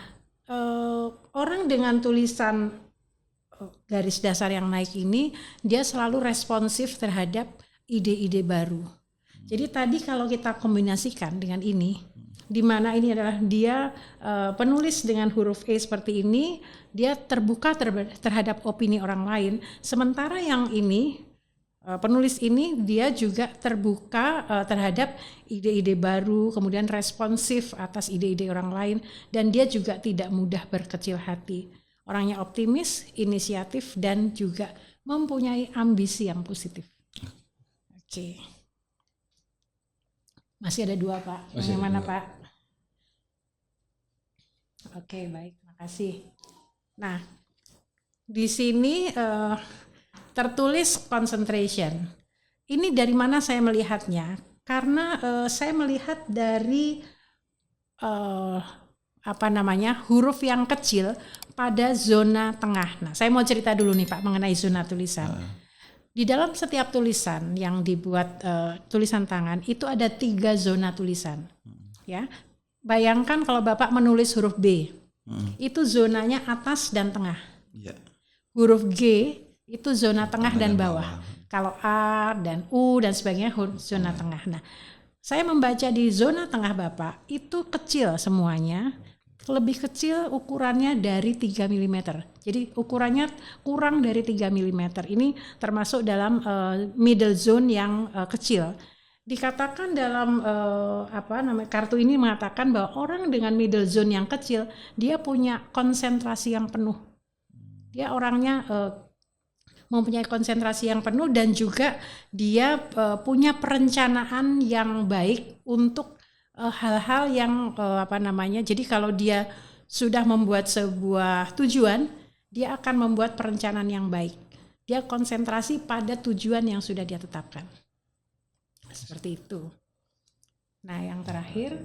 orang dengan tulisan garis dasar yang naik ini, dia selalu responsif terhadap ide-ide baru. Jadi tadi kalau kita kombinasikan dengan ini, di mana ini adalah dia penulis dengan huruf E seperti ini, dia terbuka terhadap opini orang lain. Sementara yang ini, penulis ini dia juga terbuka terhadap ide-ide baru, kemudian responsif atas ide-ide orang lain, dan dia juga tidak mudah berkecil hati. Orangnya optimis, inisiatif, dan juga mempunyai ambisi yang positif. Oke. Masih ada dua Pak. Yang mana Pak? Oke, baik, makasih. Nah, di sini tertulis concentration. Ini dari mana saya melihatnya? Karena saya melihat dari huruf yang kecil pada zona tengah. Nah, saya mau cerita dulu nih Pak mengenai zona tulisan. Di dalam setiap tulisan yang dibuat tulisan tangan itu ada 3 zona tulisan. Ya, bayangkan kalau Bapak menulis huruf B, itu zonanya atas dan tengah. Ya. Huruf G itu zona tengah dan bawah. Kalau A dan U dan sebagainya zona tengah. Nah, saya membaca di zona tengah Bapak itu kecil semuanya, lebih kecil ukurannya dari 3 mm. Jadi ukurannya kurang dari 3 mm. Ini termasuk dalam middle zone yang kecil. Dikatakan dalam kartu ini mengatakan bahwa orang dengan middle zone yang kecil dia punya konsentrasi yang penuh. Dia orangnya mempunyai konsentrasi yang penuh dan juga dia punya perencanaan yang baik untuk hal-hal yang jadi kalau dia sudah membuat sebuah tujuan, dia akan membuat perencanaan yang baik. Dia konsentrasi pada tujuan yang sudah dia tetapkan. Seperti itu. Nah, yang terakhir,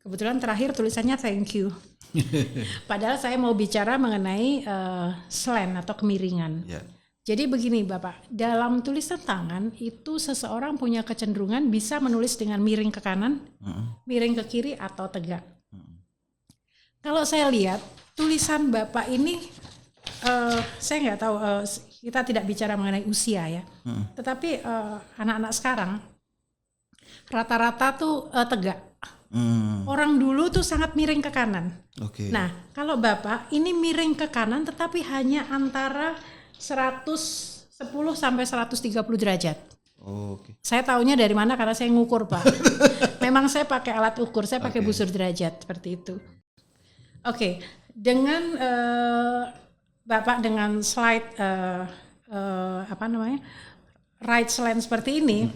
kebetulan terakhir tulisannya thank you. Padahal saya mau bicara mengenai slant atau kemiringan. Yeah. Jadi begini Bapak, dalam tulisan tangan itu seseorang punya kecenderungan bisa menulis dengan miring ke kanan, miring ke kiri atau tegak. Kalau saya lihat tulisan Bapak ini, saya nggak tahu, kita tidak bicara mengenai usia ya, tetapi anak-anak sekarang rata-rata tuh tegak. Orang dulu tuh sangat miring ke kanan. Okay. Nah, kalau Bapak ini miring ke kanan tetapi hanya antara 110 sampai 130 derajat. Okay. Saya taunya dari mana karena saya ngukur Pak. Memang saya pakai alat ukur, saya pakai busur derajat seperti itu. Oke, dengan Bapak dengan slide right slant seperti ini.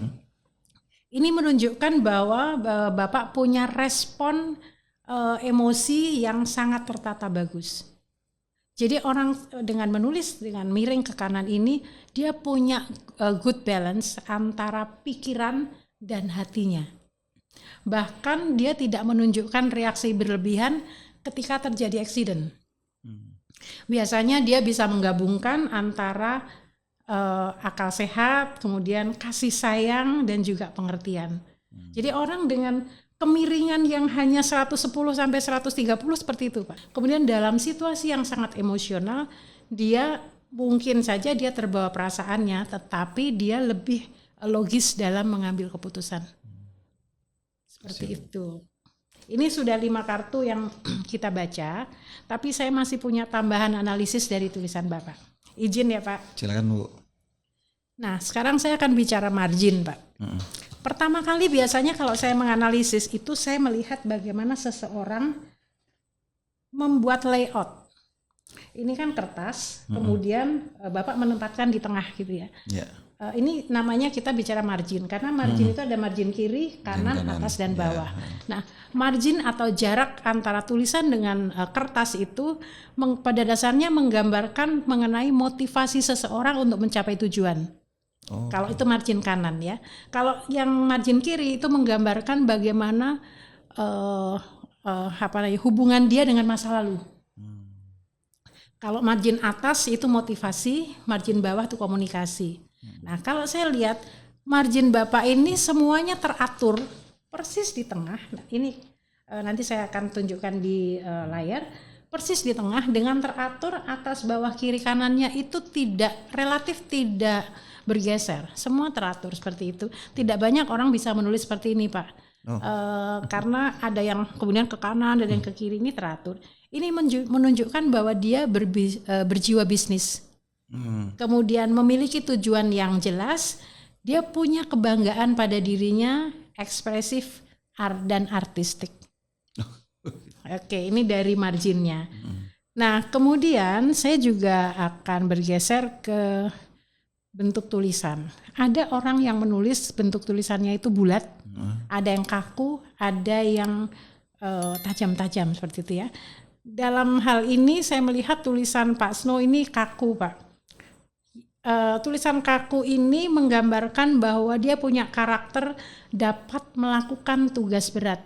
Ini menunjukkan bahwa Bapak punya respon emosi yang sangat tertata bagus. Jadi orang dengan menulis dengan miring ke kanan ini, dia punya good balance antara pikiran dan hatinya. Bahkan dia tidak menunjukkan reaksi berlebihan ketika terjadi accident. Biasanya dia bisa menggabungkan antara akal sehat, kemudian kasih sayang dan juga pengertian. Jadi orang dengan kemiringan yang hanya 110 sampai 130 seperti itu Pak. Kemudian dalam situasi yang sangat emosional, dia mungkin saja dia terbawa perasaannya, tetapi dia lebih logis dalam mengambil keputusan. Seperti itu. Ini sudah 5 kartu yang kita baca, tapi saya masih punya tambahan analisis dari tulisan Bapak. Izin ya Pak. Silakan Bu. Nah sekarang saya akan bicara margin Pak. Pertama kali biasanya kalau saya menganalisis itu saya melihat bagaimana seseorang membuat layout. Ini kan kertas, kemudian Bapak menempatkan di tengah gitu ya. Yeah. Ini namanya kita bicara margin, karena margin itu ada margin kiri, kanan, atas dan bawah. Nah, margin atau jarak antara tulisan dengan kertas itu pada dasarnya menggambarkan mengenai motivasi seseorang untuk mencapai tujuan. Kalau itu margin kanan ya. Kalau yang margin kiri itu menggambarkan bagaimana hubungan dia dengan masa lalu. Kalau margin atas itu motivasi, margin bawah itu komunikasi. Nah kalau saya lihat margin Bapak ini semuanya teratur persis di tengah. Nah, ini nanti saya akan tunjukkan di layar. Persis di tengah dengan teratur atas bawah kiri kanannya itu relatif tidak bergeser. Semua teratur seperti itu. Tidak banyak orang bisa menulis seperti ini Pak. Karena ada yang kemudian ke kanan, ada yang ke kiri, ini teratur. Ini menunjukkan bahwa dia berjiwa bisnis. Kemudian memiliki tujuan yang jelas, dia punya kebanggaan pada dirinya, ekspresif dan artistik. Oke, ini dari marginnya. Nah, kemudian saya juga akan bergeser ke bentuk tulisan. Ada orang yang menulis bentuk tulisannya itu bulat, ada yang kaku, ada yang tajam-tajam seperti itu ya. Dalam hal ini saya melihat tulisan Pak Snow ini kaku Pak. Tulisan kaku ini menggambarkan bahwa dia punya karakter dapat melakukan tugas berat.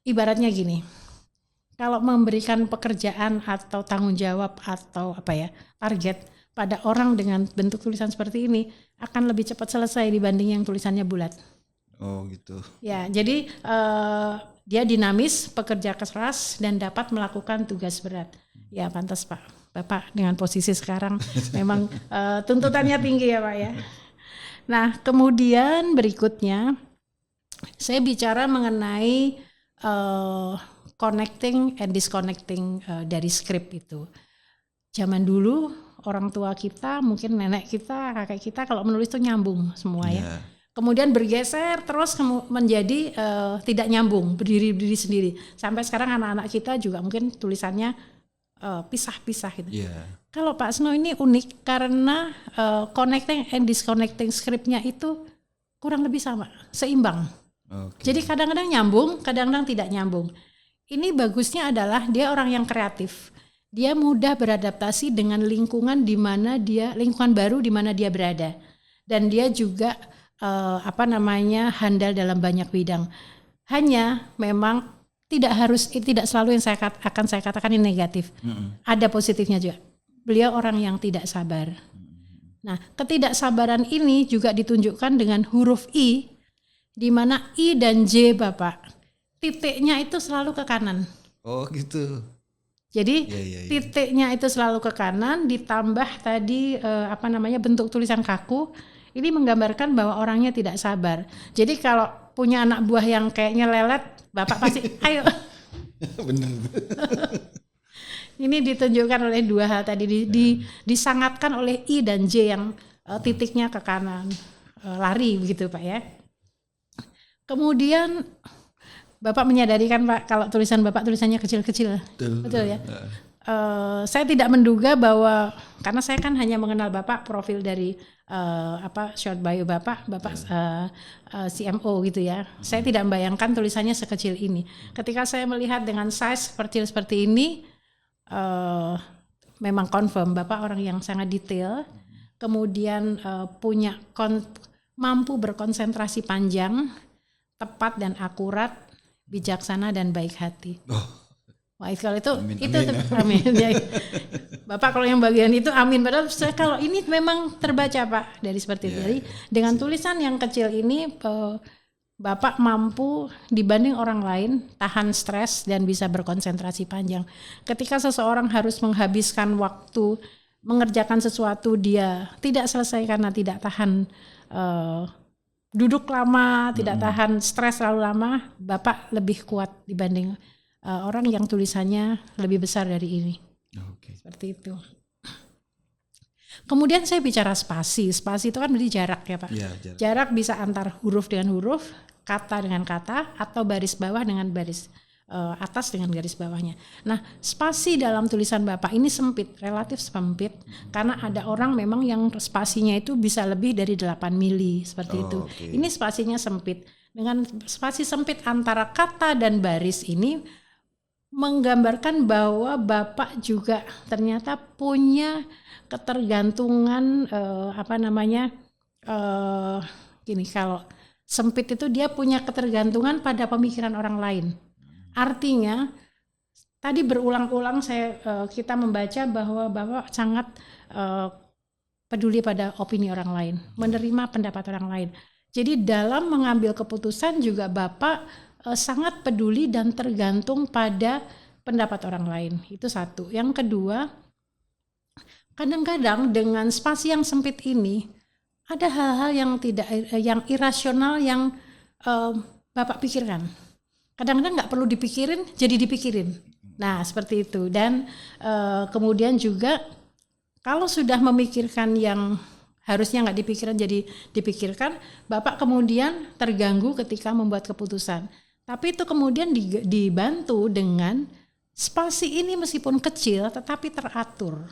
ibaratnya gini, kalau memberikan pekerjaan atau tanggung jawab atau target pada orang dengan bentuk tulisan seperti ini akan lebih cepat selesai dibanding yang tulisannya bulat. Oh gitu. Ya, jadi dia dinamis, pekerja keras dan dapat melakukan tugas berat. Ya pantas Pak, Bapak dengan posisi sekarang memang tuntutannya tinggi ya Pak ya. Nah kemudian berikutnya saya bicara mengenai connecting and disconnecting dari skrip itu. Zaman dulu orang tua kita, mungkin nenek kita, kakek kita kalau menulis itu nyambung semua ya. Kemudian bergeser terus menjadi tidak nyambung, berdiri sendiri. Sampai sekarang anak-anak kita juga mungkin tulisannya pisah-pisah gitu. Kalau Pak Snow ini unik karena connecting and disconnecting scriptnya itu kurang lebih sama, seimbang. Jadi kadang-kadang nyambung, kadang-kadang tidak nyambung. Ini bagusnya adalah dia orang yang kreatif. Dia mudah beradaptasi dengan lingkungan lingkungan baru di mana dia berada. Dan dia juga handal dalam banyak bidang. Hanya memang tidak selalu yang akan saya katakan ini negatif. Ada positifnya juga. Beliau orang yang tidak sabar. Nah, ketidaksabaran ini juga ditunjukkan dengan huruf I, di mana I dan J Bapak, titiknya itu selalu ke kanan. Oh gitu. Jadi titiknya itu selalu ke kanan, ditambah tadi bentuk tulisan kaku. Ini menggambarkan bahwa orangnya tidak sabar. Jadi kalau punya anak buah yang kayaknya lelet, Bapak pasti ayo. Benar. Ini ditunjukkan oleh dua hal tadi, disangatkan oleh I dan J yang titiknya ke kanan, lari begitu Pak ya. Kemudian Bapak menyadari kan Pak, kalau tulisan Bapak tulisannya kecil-kecil, betul ya. Saya tidak menduga bahwa, karena saya kan hanya mengenal Bapak profil dari short bio Bapak CMO gitu ya. Saya tidak membayangkan tulisannya sekecil ini. Ketika saya melihat dengan size seperti ini, memang confirm Bapak orang yang sangat detail, kemudian mampu berkonsentrasi panjang, tepat dan akurat, bijaksana dan baik hati. Wah kalau itu amin. Ya. Bapak kalau yang bagian itu amin. Padahal kalau ini memang terbaca Pak dari seperti itu. Jadi dengan tulisan yang kecil ini Bapak mampu dibanding orang lain tahan stres dan bisa berkonsentrasi panjang. Ketika seseorang harus menghabiskan waktu mengerjakan sesuatu, dia tidak selesai karena tidak tahan duduk lama, tidak tahan stres terlalu lama, Bapak lebih kuat dibanding orang yang tulisannya lebih besar dari ini. Seperti itu. Kemudian saya bicara spasi. Spasi itu kan berarti jarak ya Pak. Jarak bisa antar huruf dengan huruf, kata dengan kata, atau baris bawah dengan baris atas dengan garis bawahnya. Nah, spasi dalam tulisan Bapak ini sempit, relatif sempit, karena ada orang memang yang spasinya itu bisa lebih dari 8 mili seperti itu. Ini spasinya sempit. Dengan spasi sempit antara kata dan baris ini menggambarkan bahwa Bapak juga ternyata punya ketergantungan kalau sempit itu dia punya ketergantungan pada pemikiran orang lain. Artinya tadi berulang-ulang kita membaca bahwa Bapak sangat peduli pada opini orang lain, menerima pendapat orang lain. Jadi dalam mengambil keputusan juga Bapak sangat peduli dan tergantung pada pendapat orang lain. Itu satu. Yang kedua, kadang-kadang dengan spasi yang sempit ini ada hal-hal yang irasional yang Bapak pikirkan. Kadang-kadang nggak perlu dipikirin, jadi dipikirin. Nah seperti itu. Dan kemudian juga kalau sudah memikirkan yang harusnya nggak dipikirkan jadi dipikirkan, Bapak kemudian terganggu ketika membuat keputusan. Tapi itu kemudian dibantu dengan spasi ini meskipun kecil tetapi teratur.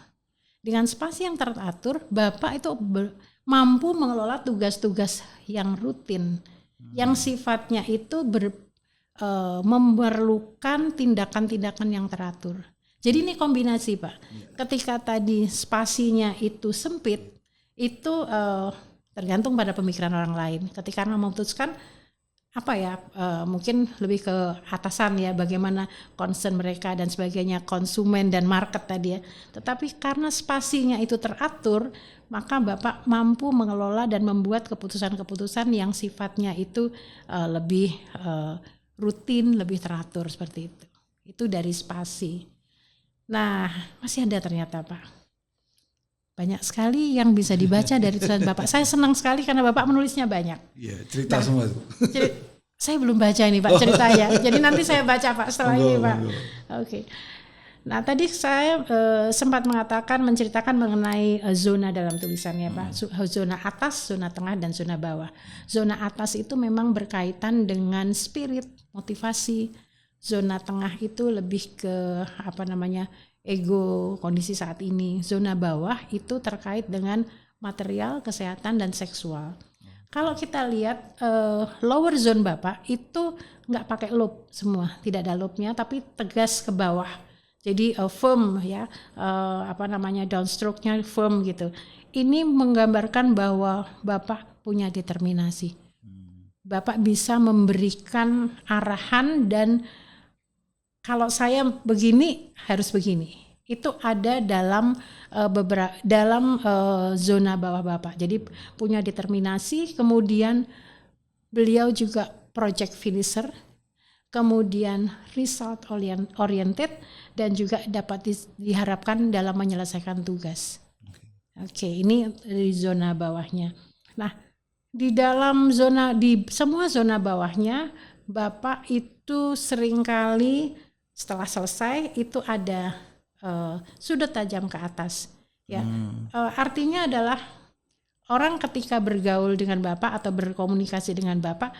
Dengan spasi yang teratur, Bapak itu mampu mengelola tugas-tugas yang rutin, yang sifatnya itu memerlukan tindakan-tindakan yang teratur. Jadi ini kombinasi Pak. Ketika tadi spasinya itu sempit, itu tergantung pada pemikiran orang lain. Ketika memutuskan mungkin lebih ke atasan ya, bagaimana concern mereka dan sebagainya, konsumen dan market tadi ya. Tetapi karena spasinya itu teratur, maka Bapak mampu mengelola dan membuat keputusan-keputusan yang sifatnya itu lebih rutin, lebih teratur seperti itu. Itu dari spasi. Nah, masih ada ternyata Pak. Banyak sekali yang bisa dibaca dari tulisan Bapak. Saya senang sekali karena Bapak menulisnya banyak. Iya, cerita semua itu. Saya belum baca ini Pak ceritanya. Jadi nanti saya baca Pak setelah ini Pak. Oke. Nah tadi saya sempat menceritakan mengenai zona dalam tulisannya Pak. Zona atas, zona tengah, dan zona bawah. Zona atas itu memang berkaitan dengan spirit, motivasi. Zona tengah itu lebih ke ego, kondisi saat ini. Zona bawah itu terkait dengan material, kesehatan, dan seksual. Kalau kita lihat lower zone Bapak itu nggak pakai loop semua, tidak ada loopnya, tapi tegas ke bawah. Jadi firm ya, downstroke-nya firm gitu. Ini menggambarkan bahwa Bapak punya determinasi. Bapak bisa memberikan arahan dan kalau saya begini harus begini. Itu ada dalam zona bawah Bapak. Jadi punya determinasi, kemudian beliau juga project finisher, kemudian result oriented, dan juga dapat diharapkan dalam menyelesaikan tugas. Oke, ini di zona bawahnya. Nah, di semua zona bawahnya Bapak itu seringkali setelah selesai itu ada sudut tajam ke atas. Ya, artinya adalah orang ketika bergaul dengan Bapak atau berkomunikasi dengan Bapak,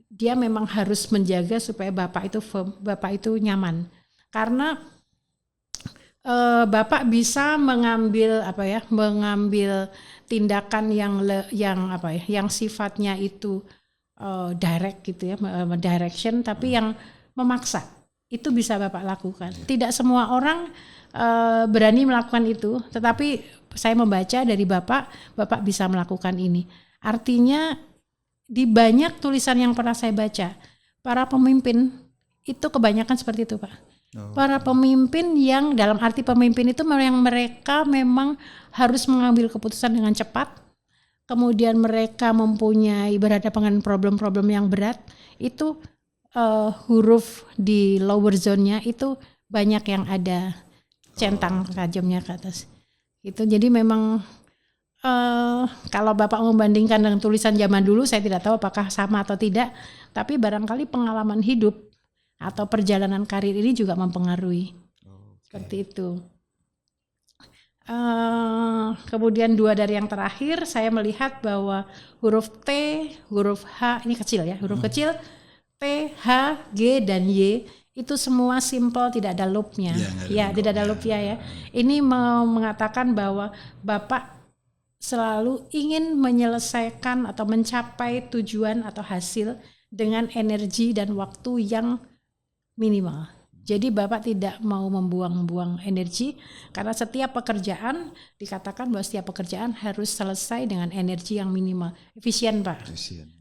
dia memang harus menjaga supaya Bapak itu firm, Bapak itu nyaman. Karena Bapak bisa mengambil tindakan yang sifatnya itu direct gitu ya, direction, tapi yang memaksa itu bisa Bapak lakukan. Tidak semua orang berani melakukan itu, tetapi saya membaca dari Bapak bisa melakukan ini. Artinya di banyak tulisan yang pernah saya baca, para pemimpin itu kebanyakan seperti itu Pak. Para pemimpin yang dalam arti pemimpin itu yang mereka memang harus mengambil keputusan dengan cepat, kemudian mereka mempunyai berhadapan dengan problem-problem yang berat, itu huruf di lower zone-nya itu banyak yang ada centang tajamnya ke atas. Itu jadi memang kalau Bapak membandingkan dengan tulisan zaman dulu, saya tidak tahu apakah sama atau tidak, tapi barangkali pengalaman hidup atau perjalanan karir ini juga mempengaruhi. Seperti itu. Kemudian dua dari yang terakhir, saya melihat bahwa huruf T, huruf H, ini kecil ya, huruf kecil T, H, G, dan Y itu semua simple, tidak ada loopnya. Tidak ada loopnya ya. Ini mengatakan bahwa Bapak selalu ingin menyelesaikan atau mencapai tujuan atau hasil dengan energi dan waktu yang minimal. Jadi Bapak tidak mau membuang-buang energi karena setiap pekerjaan dikatakan bahwa setiap pekerjaan harus selesai dengan energi yang minimal, efisien Pak.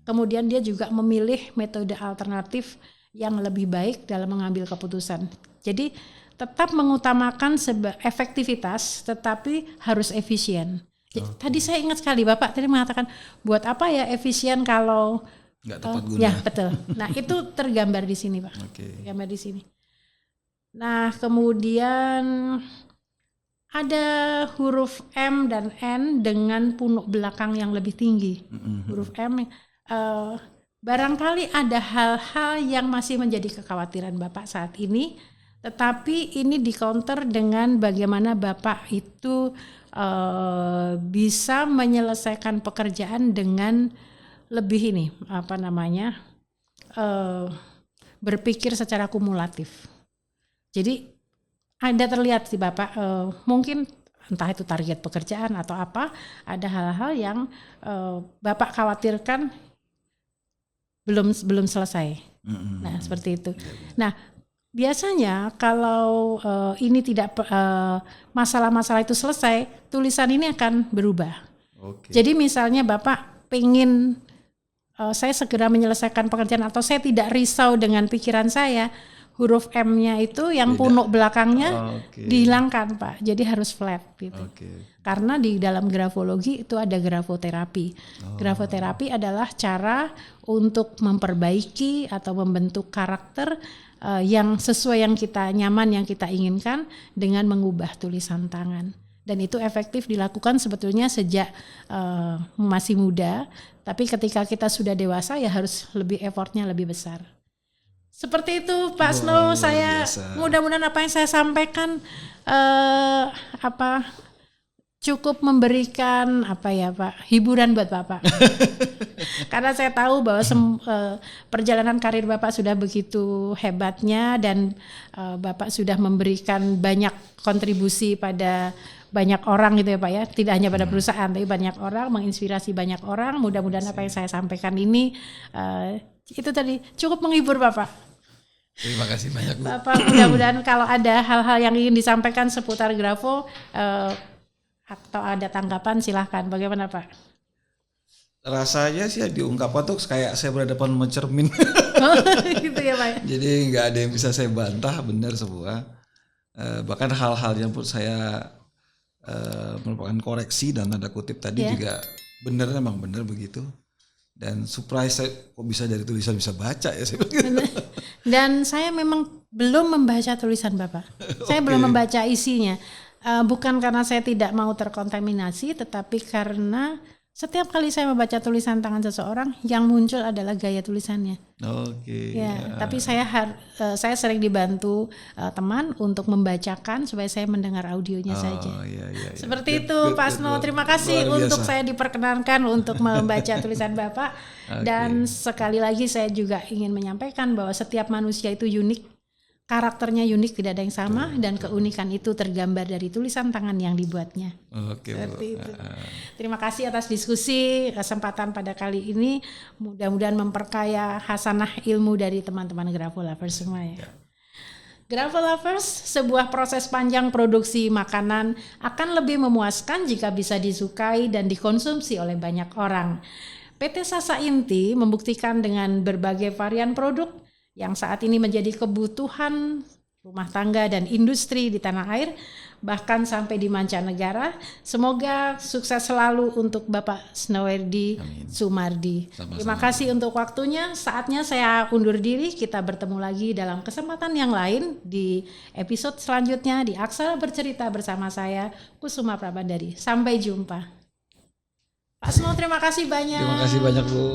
Kemudian dia juga memilih metode alternatif yang lebih baik dalam mengambil keputusan. Jadi tetap mengutamakan efektivitas tetapi harus efisien. Tadi saya ingat sekali Bapak tadi mengatakan buat apa ya efisien kalau nggak tepat guna. Ya betul. Nah itu tergambar di sini Pak. Tergambar di sini. Nah kemudian ada huruf M dan N dengan punuk belakang yang lebih tinggi. Huruf M barangkali ada hal-hal yang masih menjadi kekhawatiran Bapak saat ini, tetapi ini di-counter dengan bagaimana Bapak itu bisa menyelesaikan pekerjaan dengan lebih berpikir secara kumulatif. Jadi ada terlihat sih Bapak mungkin entah itu target pekerjaan atau apa, ada hal-hal yang Bapak khawatirkan belum selesai. Nah seperti itu. Nah biasanya kalau ini tidak masalah-masalah itu selesai, tulisan ini akan berubah. Jadi misalnya Bapak pengen saya segera menyelesaikan pekerjaan atau saya tidak risau dengan pikiran saya, huruf M-nya itu yang punuk belakangnya dihilangkan Pak. Jadi harus flat gitu. Karena di dalam grafologi itu ada grafoterapi. Grafoterapi adalah cara untuk memperbaiki atau membentuk karakter yang sesuai yang kita nyaman, yang kita inginkan dengan mengubah tulisan tangan. Dan itu efektif dilakukan sebetulnya sejak masih muda. Tapi ketika kita sudah dewasa ya harus lebih effortnya lebih besar. Seperti itu Pak Snow, saya mudah-mudahan apa yang saya sampaikan cukup memberikan hiburan buat Bapak. Karena saya tahu bahwa perjalanan karir Bapak sudah begitu hebatnya dan Bapak sudah memberikan banyak kontribusi pada banyak orang gitu ya Pak ya, tidak hanya pada perusahaan tapi banyak orang, menginspirasi banyak orang. Mudah-mudahan apa yang saya sampaikan ini itu tadi cukup menghibur Bapak. Terima kasih banyak Bu. Bapak, mudah-mudahan kalau ada hal-hal yang ingin disampaikan seputar grafo atau ada tanggapan silahkan. Bagaimana Pak? Rasanya sih diungkapkan tuh kayak saya berhadapan sama cermin. Gitu ya Pak. Jadi nggak ada yang bisa saya bantah, benar semua. Bahkan hal-hal yang menurut saya merupakan koreksi dan tanda kutip tadi juga benar, memang benar begitu. Dan surprise saya kok bisa dari tulisan bisa baca ya saya. Dan saya memang belum membaca tulisan Bapak. Saya belum membaca isinya. Bukan karena saya tidak mau terkontaminasi, tetapi karena setiap kali saya membaca tulisan tangan seseorang, yang muncul adalah gaya tulisannya. Tapi saya sering dibantu teman untuk membacakan supaya saya mendengar audionya saja. Seperti itu Pak Snow. Terima kasih untuk saya diperkenankan untuk membaca tulisan Bapak. Dan sekali lagi saya juga ingin menyampaikan bahwa setiap manusia itu unik. Karakternya unik, tidak ada yang sama, dan keunikan itu tergambar dari tulisan tangan yang dibuatnya. Seperti itu. Terima kasih atas diskusi kesempatan pada kali ini. Mudah-mudahan memperkaya hasanah ilmu dari teman-teman Grafo Lovers semua ya. Grafo Lovers, sebuah proses panjang produksi makanan akan lebih memuaskan jika bisa disukai dan dikonsumsi oleh banyak orang. PT Sasa Inti membuktikan dengan berbagai varian produk yang saat ini menjadi kebutuhan rumah tangga dan industri di tanah air, bahkan sampai di mancanegara. Semoga sukses selalu untuk Bapak Snowerdi Sumardi. Terima kasih untuk waktunya. Saatnya saya undur diri. Kita bertemu lagi dalam kesempatan yang lain di episode selanjutnya di Aksara Bercerita bersama saya, Kusuma Prabandari. Sampai jumpa. Pak Snow, terima kasih banyak. Terima kasih banyak Bu.